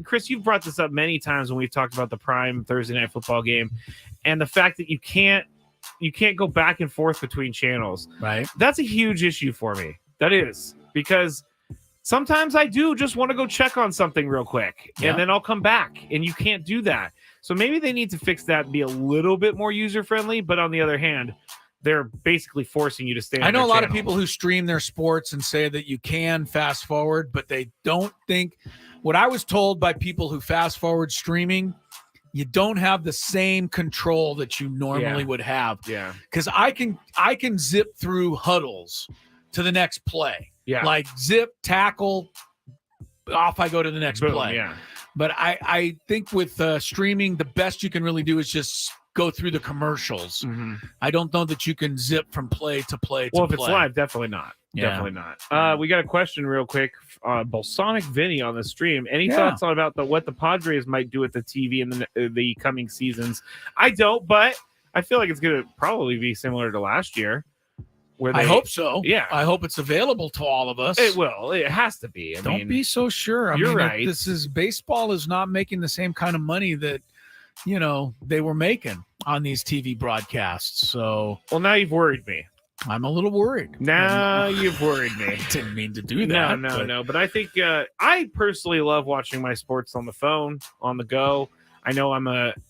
Chris, you've brought this up many times when we've talked about the prime Thursday night football game and the fact that you can't go back and forth between channels. Right. That's a huge issue for me. That is, because sometimes I do just want to go check on something real quick, and then I'll come back, and you can't do that. So maybe they need to fix that and be a little bit more user-friendly, but on the other hand, they're basically forcing you to stay on I know their a lot of channel. people who stream their sports and say that you can fast forward, but they don't think what I was told by people who fast forward streaming, you don't have the same control that you normally would have. Yeah. Because I can zip through huddles to the next play. Yeah. Like zip, tackle, off I go to the next Boom, play. yeah. But I think with streaming, the best you can really do is just go through the commercials. Mm-hmm. I don't know that you can zip from play to play to Well, if play. it's live, definitely not. Yeah. Definitely not. We got a question real quick. Balsonic Vinny on the stream. Any thoughts on about what the Padres might do with the TV in the coming seasons? I don't, but I feel like it's going to probably be similar to last year. I hope so. Yeah. I hope it's available to all of us. It will. It has to be. I Don't mean, be so sure. You're mean, right. Baseball is not making the same kind of money that, they were making on these TV broadcasts. So, well, now you've worried me. I'm a little worried. Now you've worried me. Didn't mean to do that. No. But I think I personally love watching my sports on the phone, on the go. I know I'm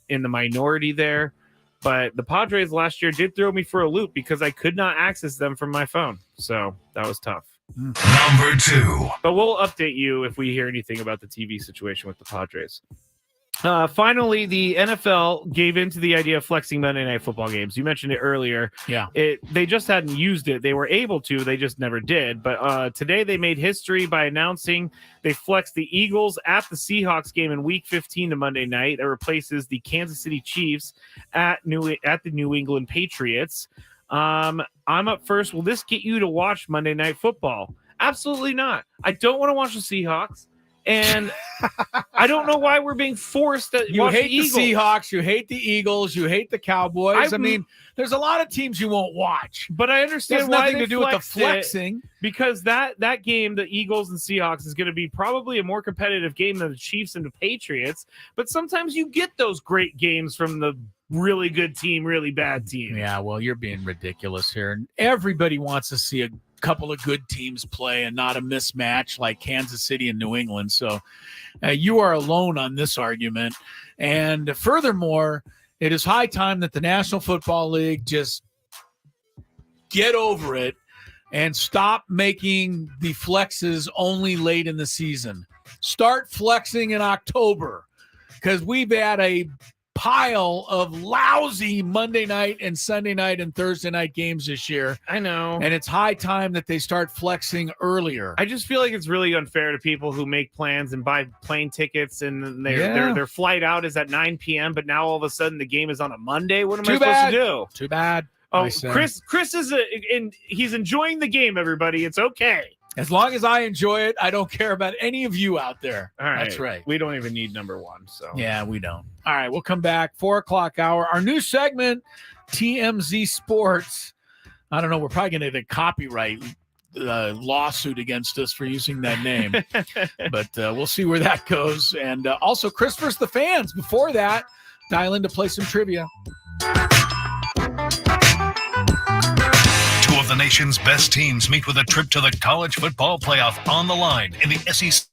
in the minority there, but the Padres last year did throw me for a loop because I could not access them from my phone. So that was tough. Number 2. But we'll update you if we hear anything about the TV situation with the Padres. Finally, the NFL gave into the idea of flexing Monday Night Football games. You mentioned it earlier. Yeah. They just hadn't used it. They were able to. They just never did. But today they made history by announcing they flexed the Eagles at the Seahawks game in Week 15 to Monday night. That replaces the Kansas City Chiefs at the New England Patriots. I'm up first. Will this get you to watch Monday Night Football? Absolutely not. I don't want to watch the Seahawks. And I don't know why we're being forced to You watch hate the the Eagles. Seahawks, you hate the Eagles, you hate the Cowboys. I mean, there's a lot of teams you won't watch. But I understand There's why nothing they to do with the flexed it, flexing. because that game, the Eagles and Seahawks, is going to be probably a more competitive game than the Chiefs and the Patriots. But sometimes you get those great games from the really good team, really bad team. Yeah, well, you're being ridiculous here. Everybody wants to see a couple of good teams play and not a mismatch like Kansas City and New England. So you are alone on this argument. And furthermore, it is high time that the National Football League just get over it and stop making the flexes only late in the season. Start flexing in October, because we've had a pile of lousy Monday night and Sunday night and Thursday night games this year. I know. And it's high time that they start flexing earlier. I just feel like it's really unfair to people who make plans and buy plane tickets, and their flight out is at 9 p.m., but now all of a sudden the game is on a Monday. What am I supposed to do? Too bad. Oh, Chris is he's enjoying the game, everybody. It's okay. As long as I enjoy it, I don't care about any of you out there. All right. That's right. We don't even need number 1. So yeah, we don't. All right, we'll come back. 4:00 hour. Our new segment, TMZ Sports. I don't know. We're probably going to get a copyright lawsuit against us for using that name. But we'll see where that goes. And also Chris vs. the Fans. Before that, dial in to play some trivia. Two of the nation's best teams meet with a trip to the college football playoff on the line in the SEC.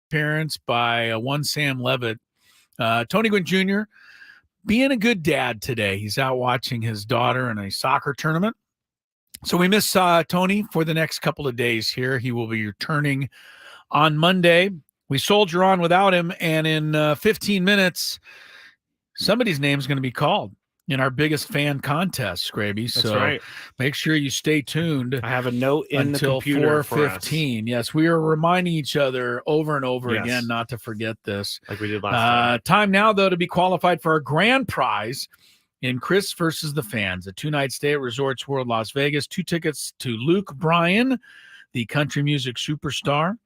appearance by one Sam Levitt. Tony Gwynn Jr. being a good dad today. He's out watching his daughter in a soccer tournament. So we miss Tony for the next couple of days here. He will be returning on Monday. We soldier on without him, and in 15 minutes, somebody's name is going to be called in our biggest fan contest, Skraby. That's so right. Make sure you stay tuned. I have a note in until the computer 4:15. Yes, we are reminding each other over and over again not to forget this. Like we did last time. Time now, though, to be qualified for our grand prize in Chris versus the Fans, a 2-night stay at Resorts World Las Vegas, 2 tickets to Luke Bryan, the country music superstar,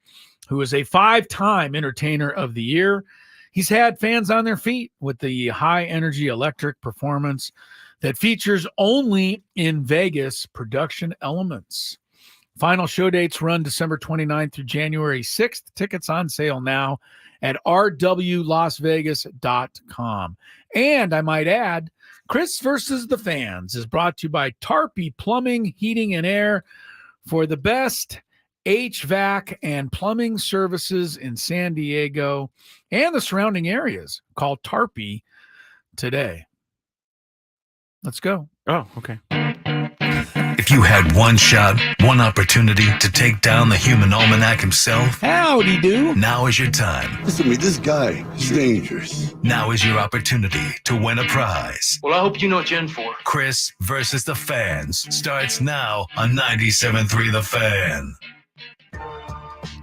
who is a 5-time Entertainer of the Year. He's had fans on their feet with the high-energy electric performance that features only in Vegas production elements. Final show dates run December 29th through January 6th. Tickets on sale now at rwlasvegas.com. And I might add, Chris versus the Fans is brought to you by Tarpey Plumbing, Heating, and Air for the best HVAC and plumbing services in San Diego and the surrounding areas. Call Tarpey today. Let's go. Oh, okay. If you had one shot, one opportunity to take down the human almanac himself, howdy do. Now is your time. Listen to me, this guy is dangerous. Now is your opportunity to win a prize. Well, I hope you know what you're in for. Chris versus the Fans starts now on 97.3 The Fan.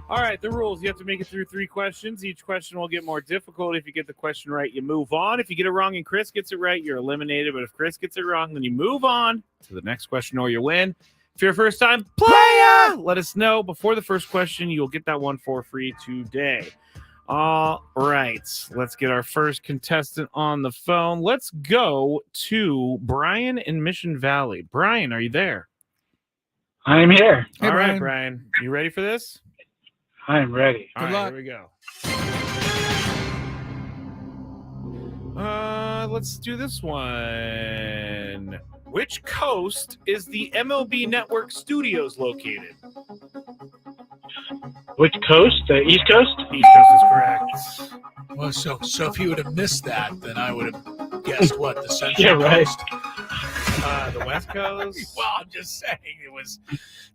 All right, the rules. You have to make it through 3 questions. Each question will get more difficult. If you get the question right, you move on. If you get it wrong and Chris gets it right, you're eliminated. But if Chris gets it wrong, then you move on to the next question or you win. If you're a first-time player, let us know. Before the first question, you'll get that one for free today. All right, let's get our first contestant on the phone. Let's go to Brian in Mission Valley. Brian, are you there? I'm here. All right, Brian. You ready for this? I'm ready. All right, here we go. Let's do this one. Which coast is the MLB Network Studios located? Which coast? The East Coast? East Coast is correct. Well, so if you would have missed that, then I would have guessed what, the Central Yeah, right. Coast? The West Coast? Well, I'm just saying it's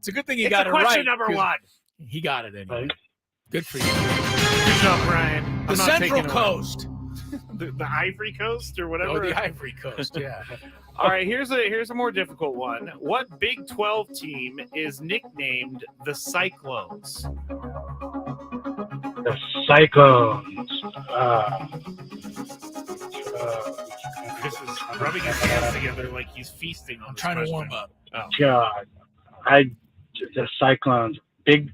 a good thing he It's got it right. question number 1. He got it anyway. Good for you. Good job, Brian. The Central Coast. The Ivory Coast or whatever. Oh, the Ivory Coast, yeah. All right, here's a more difficult one. What Big 12 team is nicknamed the Cyclones? The Cyclones. Chris is rubbing his hands together like he's feasting on. I'm trying to warm up. Oh. God. The Cyclones. Big.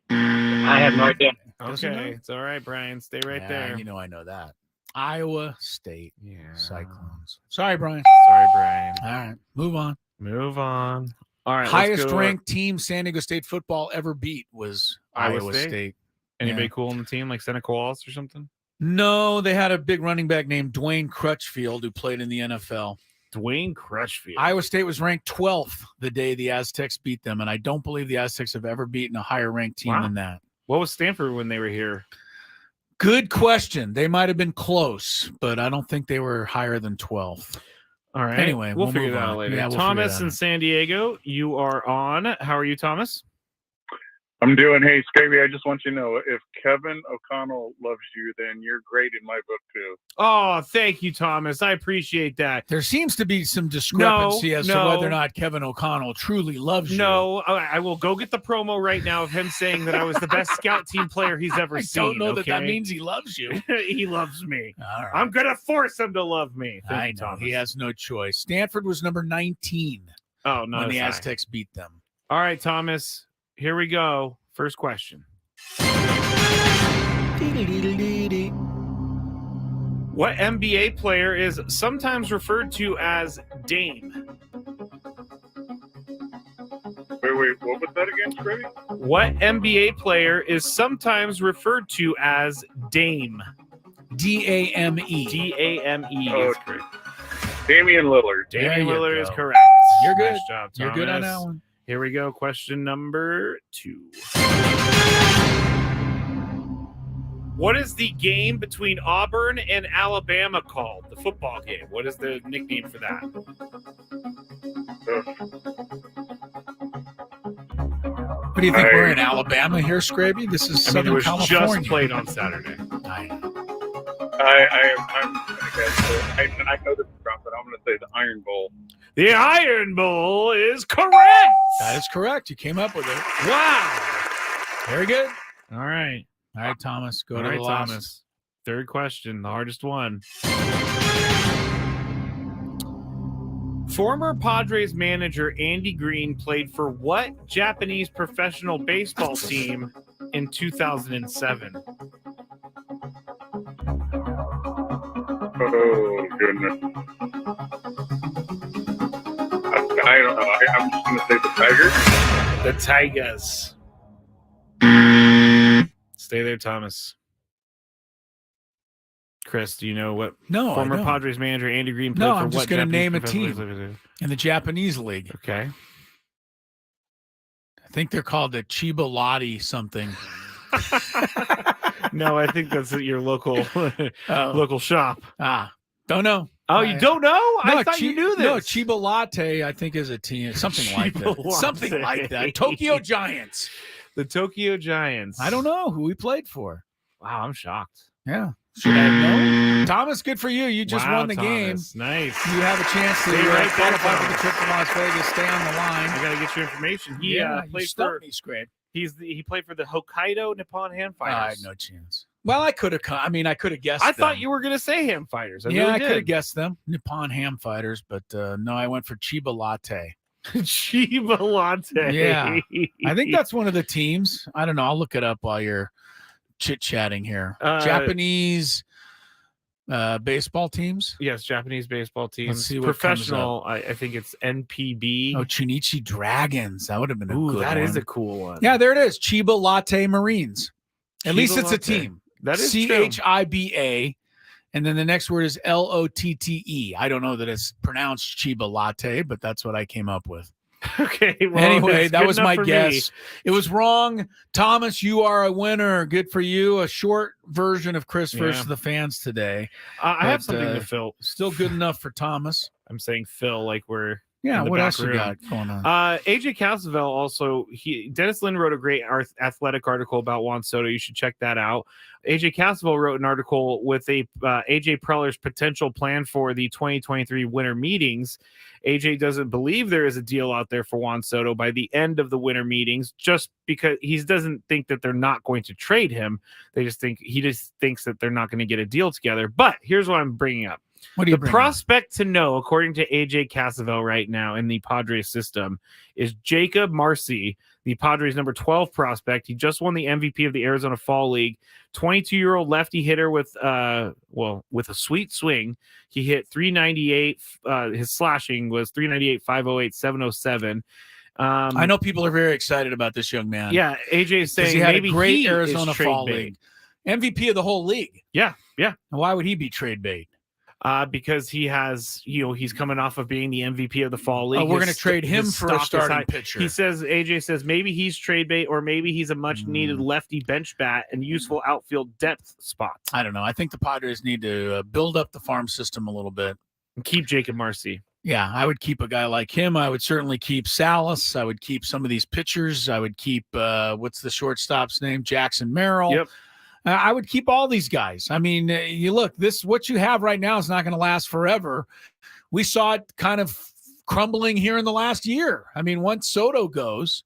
I have no idea. Okay, it's all right, Brian. Stay right there. You know I know that. Iowa State Cyclones. Sorry, Brian. Sorry, Brian. All right, move on. Move on. All right. Highest ranked team San Diego State football ever beat was Iowa State. Anybody cool on the team, like Seneca Wallace or something? No, they had a big running back named Dwayne Crutchfield who played in the NFL. Dwayne Crutchfield. Iowa State was ranked 12th the day the Aztecs beat them, and I don't believe the Aztecs have ever beaten a higher ranked team than that. What was Stanford when they were here? Good question. They might have been close, but I don't think they were higher than 12th. All right. Anyway, we'll figure that out later. Yeah, Thomas in San Diego, you are on. How are you, Thomas? I'm doing. Hey, Skraby, I just want you to know, if Kevin O'Connell loves you, then you're great in my book, too. Oh, thank you, Thomas. I appreciate that. There seems to be some discrepancy as to whether or not Kevin O'Connell truly loves you. No, I will go get the promo right now of him saying that I was the best scout team player he's ever seen. I don't know that means he loves you. He loves me. All right. I'm going to force him to love me. I know. Thomas. He has no choice. Stanford was number 19 when the Aztecs beat them. All right, Thomas, here we go. First question. What NBA player is sometimes referred to as Dame? Wait, what was that again, Skraby? What NBA player is sometimes referred to as Dame? D-A-M-E. D-A-M-E is correct. Damian Lillard. Damian Lillard is correct. You're good. Nice job, Thomas. You're good on that one. Here we go. Question number 2. What is the game between Auburn and Alabama called? The football game. What is the nickname for that? What do you think? We're in Alabama here, Skraby? This is Southern it was California. just played on Saturday. I'm gonna guess. I know this is wrong, but I'm gonna say the Iron Bowl. The Iron Bowl is correct. That is correct. You came up with it. Wow. Very good. All right. All right, Thomas. Go All to right, the last. Thomas. Third question, the hardest one. Former Padres manager Andy Green played for what Japanese professional baseball team in 2007? Oh goodness! I don't know. I'm just gonna say the Tigers. The Tigers. Stay there, Thomas. Chris, do you know what former Padres manager Andy Green played for? I'm just going to name a team in the Japanese league. Okay. I think they're called the Chiba Lotte something. No, I think that's at your local local shop. Don't know. Oh, you don't know? No, I thought you knew this. No, Chiba Lotte, I think, is a team. Something like that. Something like that. Tokyo Giants. The Tokyo Giants. I don't know who we played for. Wow, I'm shocked. Yeah. Should I have known? Thomas, good for you. You just won the Thomas. game. Nice. You have a chance to qualify for the trip to Las Vegas. Stay on the line. I got to get your information. He played for me, Scrape. He played for the Hokkaido Nippon Ham Fighters. I had no chance. Well, I could have. I could have guessed. I thought you were going to say Ham Fighters. I could have guessed them, Nippon Ham Fighters, but no, I went for Chiba Lotte. Chiba Lotte. Yeah, I think that's one of the teams. I don't know. I'll look it up while you're chit-chatting here. Japanese baseball teams. Yes, Japanese baseball teams. Let's see what professional. I think it's NPB. Oh, Chunichi Dragons. That would have been a good one. That is a cool one. Yeah, there it is. Chiba Lotte Marines. At least it's a team. That is CHIBA. And then the next word is LOTTE. I don't know that it's pronounced Chiba Latte, but that's what I came up with. Okay. Well, anyway, that was my guess. Me. It was wrong. Thomas, you are a winner. Good for you. A short version of Chris versus the fans today. I have something to fill. Still good enough for Thomas. I'm saying Phil like we're Yeah, in the what back else room. you got going on? AJ Casavell also, Dennis Lynn wrote a great athletic article about Juan Soto. You should check that out. AJ Casavell wrote an article with AJ Preller's potential plan for the 2023 winter meetings. AJ doesn't believe there is a deal out there for Juan Soto by the end of the winter meetings, just because he doesn't think that they're not going to trade him. He just thinks that they're not going to get a deal together. But here's what I'm bringing up. The prospect to know, according to AJ Casavell right now in the Padres system, is Jacob Marcy, the Padres number 12 prospect. He just won the MVP of the Arizona Fall League. 22-year-old lefty hitter with a sweet swing. He hit 398. His slashing was 398, 508, 707. I know people are very excited about this young man. Yeah, AJ is saying he had maybe a great he Arizona is trade Fall bait. League. MVP of the whole league. Yeah. And why would he be trade bait? Because he has, he's coming off of being the MVP of the Fall League. We're going to trade him for a starting pitcher. AJ says maybe he's trade bait, or maybe he's a much needed lefty bench bat and useful outfield depth spot. I don't know. I think the Padres need to build up the farm system a little bit. And keep Jacob Marcy. Yeah, I would keep a guy like him. I would certainly keep Salas. I would keep some of these pitchers. I would keep, what's the shortstop's name? Jackson Merrill. Yep. I would keep all these guys. I mean, you look, what you have right now is not going to last forever. We saw it kind of crumbling here in the last year. I mean, once Soto goes,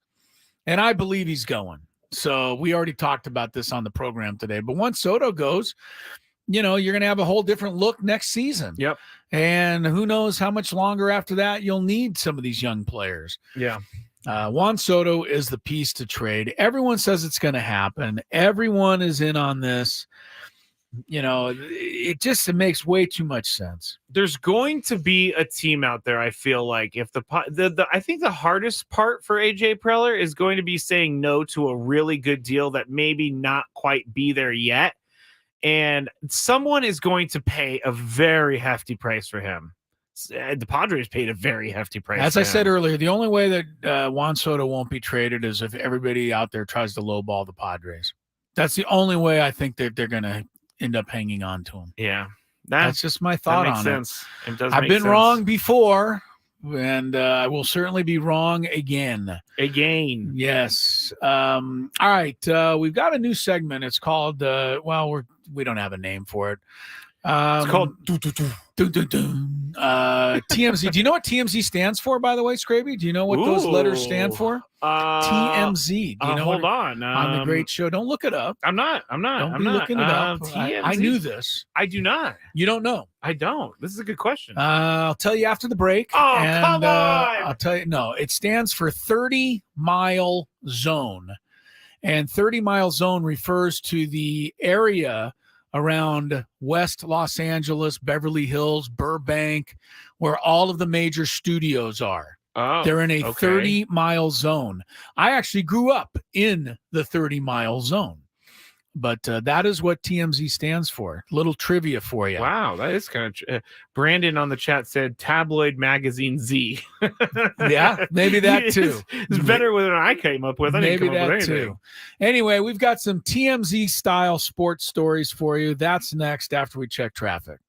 and I believe he's going. So we already talked about this on the program today. But once Soto goes, you're going to have a whole different look next season. Yep. And who knows how much longer after that you'll need some of these young players. Yeah. Juan Soto is the piece to trade. Everyone says it's going to happen. Everyone is in on this. It makes way too much sense. There's going to be a team out there. I feel like if I think the hardest part for AJ Preller is going to be saying no to a really good deal that maybe not quite be there yet. And someone is going to pay a very hefty price for him. The Padres paid a very hefty price. As I said earlier, the only way that Juan Soto won't be traded is if everybody out there tries to lowball the Padres. That's the only way I think that they're going to end up hanging on to him. Yeah. That's just my thought makes on sense. it. It does I've make been sense. wrong before, and I will certainly be wrong again. Yes. All right. We've got a new segment. It's called, we don't have a name for it. It's called TMZ. Do you know what TMZ stands for, by the way, Skraby? Do you know what those letters stand for? TMZ. Do you know hold on. the great show? Don't look it up. I'm not. Don't be looking it up. I knew this. I do not. You don't know? I don't. This is a good question. I'll tell you after the break. Oh, come on. I'll tell you. No, it stands for 30-mile zone. And 30-mile zone refers to the area around West Los Angeles, Beverly Hills, Burbank, where all of the major studios are. Oh, they're in a 30-mile zone. I actually grew up in the 30-mile zone. But that is what TMZ stands for. Little trivia for you. Wow, that is kind of. Brandon on the chat said Tabloid Magazine Z. Yeah, maybe that too. It's better than I came up with. I didn't come up with anything. Anyway, we've got some TMZ style sports stories for you. That's next after we check traffic.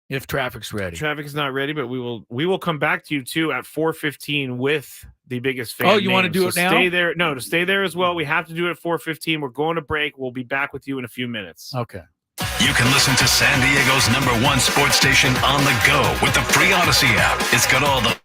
If traffic's ready. Traffic is not ready, but we will come back to you too at 4:15 with the biggest fan. Oh, you want to do it now? Stay there. No, to stay there as well. We have to do it at 4:15. We're going to break. We'll be back with you in a few minutes. Okay. You can listen to San Diego's #1 sports station on the go with the free Odyssey app. It's got all the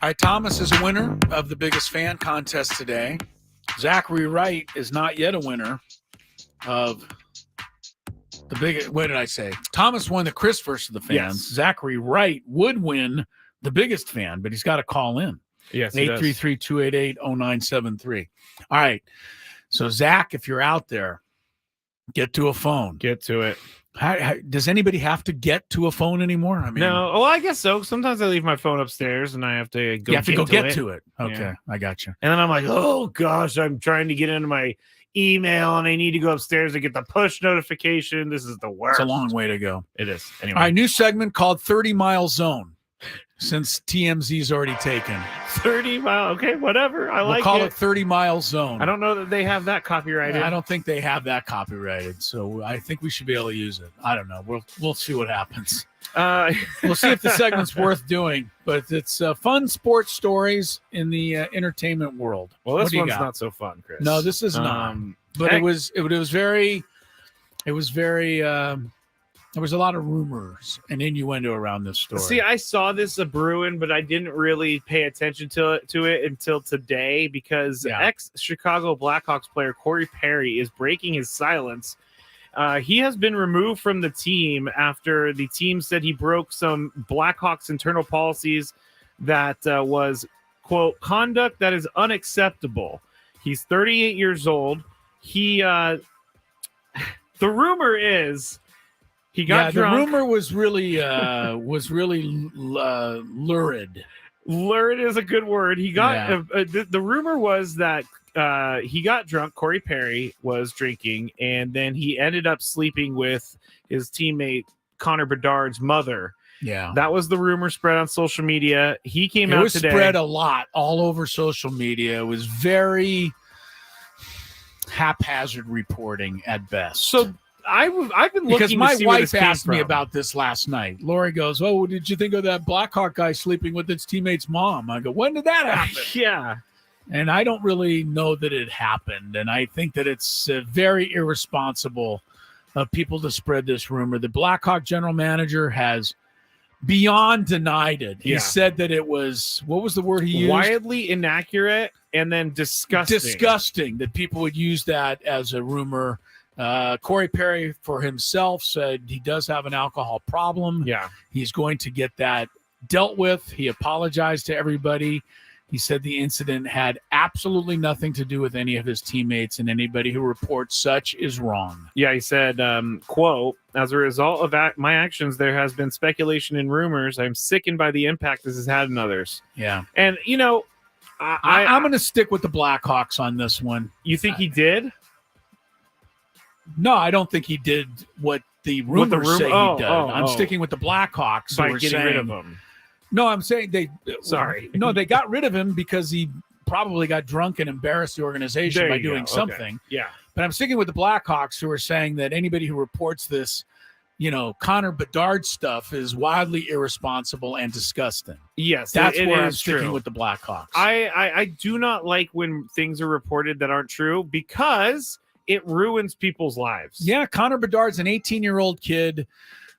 All right, Thomas is a winner of the biggest fan contest today. Zachary Wright is not yet a winner of the biggest. What did I say? Thomas won the Chris versus the fans. Yes. Zachary Wright would win the biggest fan, but he's got to call in. Yes, 833-288-0973. All right. So, Zach, if you're out there, get to a phone. Get to it. Does anybody have to get to a phone anymore? I mean, No. Well, I guess so. Sometimes I leave my phone upstairs and I have to go. You have to go get it. to it. Okay, Yeah. I got you. And then I'm like, oh gosh, I'm trying to get into my email and I need to go upstairs to get the push notification. This is the worst. It's a long way to go. It is. Anyway. All right, new segment called 30 Mile Zone. Since TMZ's already taken 30 mile. Okay, whatever. We'll call it 30 Mile Zone. I don't know that they have that copyrighted. I don't think they have that copyrighted, so I think we should be able to use it. I don't know. We'll see what happens. We'll see if the segment's worth doing, but it's fun sports stories in the entertainment world. Well, this What do you one's got? not so fun, Chris. No, this is not. But it was very. There was a lot of rumors and innuendo around this story. See, I saw this brewing, but I didn't really pay attention to it until today because ex-Chicago Blackhawks player Corey Perry is breaking his silence. He has been removed from the team after the team said he broke some Blackhawks internal policies that was, quote, conduct that is unacceptable. He's 38 years old. The rumor is he got drunk. The rumor was really lurid. Lurid is a good word. He got the rumor was that he got drunk. Corey Perry was drinking, and then he ended up sleeping with his teammate Connor Bedard's mother. Yeah, that was the rumor spread on social media. He came out today. It was spread a lot all over social media. It was very haphazard reporting at best. So I've been looking because my to see where wife this came asked me from. about this last night. Lori goes, "Oh, what did you think of that Blackhawk guy sleeping with his teammate's mom?" I go, "When did that happen?" Yeah. And I don't really know that it happened. And I think that it's very irresponsible of people to spread this rumor. The Blackhawk general manager has beyond denied it. He said that it was, what was the word he used? Wildly inaccurate and then disgusting. Disgusting that people would use that as a rumor. Corey Perry for himself said he does have an alcohol problem. Yeah. He's going to get that dealt with. He apologized to everybody. He said the incident had absolutely nothing to do with any of his teammates, and anybody who reports such is wrong. Yeah, he said, quote, as a result of my actions, there has been speculation and rumors. I'm sickened by the impact this has had on others. Yeah. And, you know, I'm going to stick with the Blackhawks on this one. You think he did? No, I don't think he did what the rumors say he did. I'm sticking with the Blackhawks. By getting rid of him. No, I'm saying they got rid of him because he probably got drunk and embarrassed the organization by doing something. Okay. Yeah. But I'm sticking with the Blackhawks, who are saying that anybody who reports this, Connor Bedard stuff is wildly irresponsible and disgusting. Yes, that's it where I'm is sticking true. with the Blackhawks. I do not like when things are reported that aren't true because it ruins people's lives. Yeah, Connor Bedard's an 18-year-old kid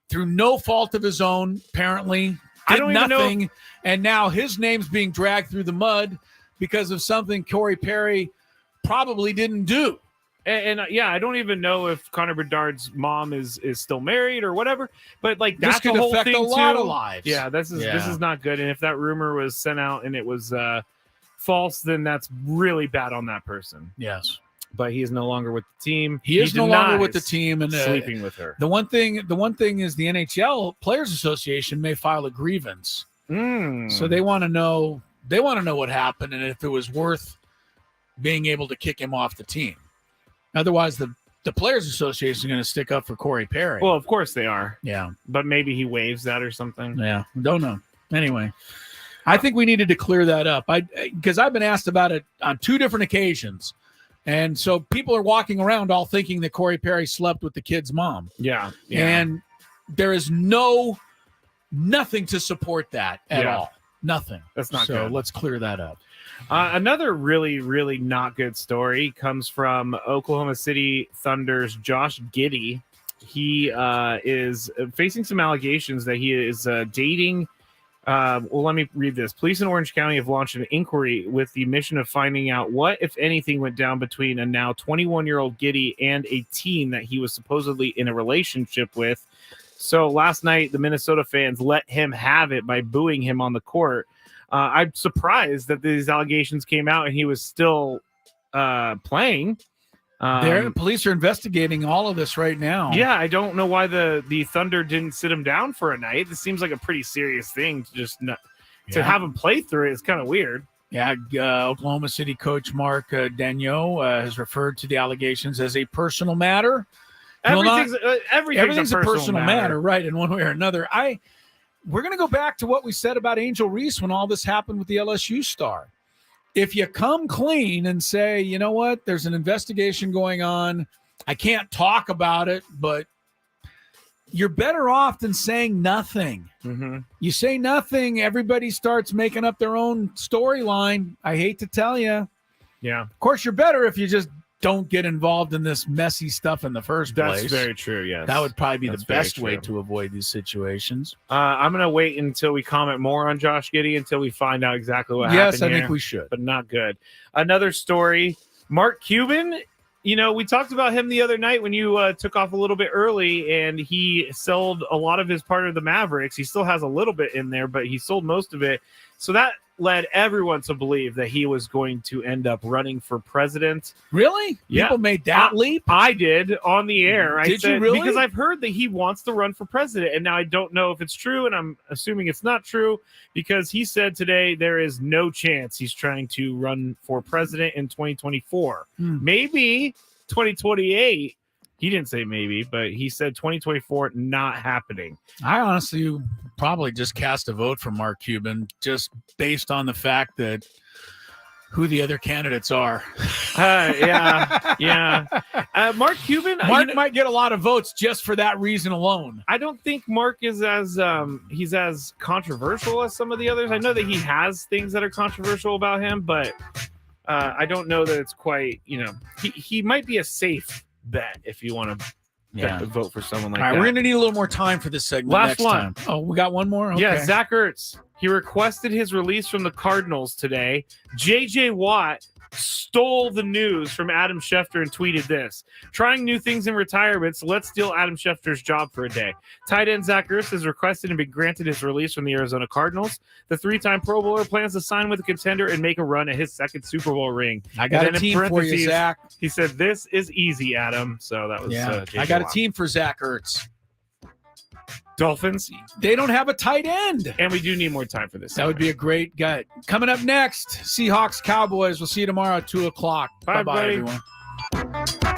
through no fault of his own, apparently. I don't even know. And now his name's being dragged through the mud because of something Corey Perry probably didn't do. And I don't even know if Connor Bedard's mom is still married or whatever. But like that's this could the whole affect thing a lot too. of lives. Yeah, this is not good. And if that rumor was sent out and it was false, then that's really bad on that person. Yes. But he is no longer with the team. He is no longer with the team and sleeping with her. The one thing is the NHL Players Association may file a grievance. So they want to know what happened and if it was worth being able to kick him off the team. Otherwise, the Players Association is going to stick up for Corey Perry. Well, of course they are. Yeah. But maybe he waives that or something. Yeah. Don't know. Anyway, I think we needed to clear that up. Because I've been asked about it on 2 different occasions. And so people are walking around all thinking that Corey Perry slept with the kid's mom. Yeah. And there is nothing to support that at all. Nothing. That's not so good. Let's clear that up. Another really, really not good story comes from Oklahoma City Thunder's Josh Giddey. He is facing some allegations that he is dating Well, let me read this. Police in Orange County have launched an inquiry with the mission of finding out what, if anything, went down between a now 21-year-old Giddy and a teen that he was supposedly in a relationship with. So last night, the Minnesota fans let him have it by booing him on the court. I'm surprised that these allegations came out and he was still playing. Police are investigating all of this right now. Yeah, I don't know why the Thunder didn't sit him down for a night. This seems like a pretty serious thing to just to have him play through it. It's kind of weird. Yeah, Oklahoma City coach Mark Daigneault has referred to the allegations as a personal matter. Everything's a personal matter, right? In one way or another. We're going to go back to what we said about Angel Reese when all this happened with the LSU star. If you come clean and say, you know what, there's an investigation going on, I can't talk about it, but you're better off than saying nothing. Mm-hmm. You say nothing, everybody starts making up their own storyline. I hate to tell you. Yeah. Of course, you're better if you just don't get involved in this messy stuff in the first place. That's very true, yes. That would probably be the best way to avoid these situations. I'm going to wait until we comment more on Josh Giddey until we find out exactly what happened. Yes, I think we should. But not good. Another story, Mark Cuban. We talked about him the other night when you took off a little bit early, and he sold a lot of his part of the Mavericks. He still has a little bit in there, but he sold most of it. So that led everyone to believe that he was going to end up running for president. Really? Yeah. People made that leap? I did on the air. Did you really? Because I've heard that he wants to run for president, and now I don't know if it's true, and I'm assuming it's not true because he said today there is no chance he's trying to run for president in 2024. Maybe 2028. He didn't say maybe, but he said 2024 not happening. I honestly probably just cast a vote for Mark Cuban just based on the fact that who the other candidates are. Yeah. Mark Cuban. Mark might get a lot of votes just for that reason alone. I don't think Mark is he's as controversial as some of the others. I know that he has things that are controversial about him, but I don't know that it's quite, he might be a safe bet if you want to vote for someone like that. All right, we're going to need a little more time for this segment. Last next one. time. Oh, we got one more? Okay. Yeah, Zach Ertz. He requested his release from the Cardinals today. J.J. Watt stole the news from Adam Schefter and tweeted this: trying new things in retirement, so let's steal Adam Schefter's job for a day. Tight end Zach Ertz has requested and been granted his release from the Arizona Cardinals. The three-time Pro Bowler plans to sign with a contender and make a run at his second Super Bowl ring. I got a team for you, Zach. He said, "This is easy, Adam." So that was I got a team for Zach Ertz. Dolphins. They don't have a tight end. And we do need more time for this. That would be a great gut. Coming up next, Seahawks Cowboys. We'll see you tomorrow at 2:00. Bye, Bye-bye, everyone.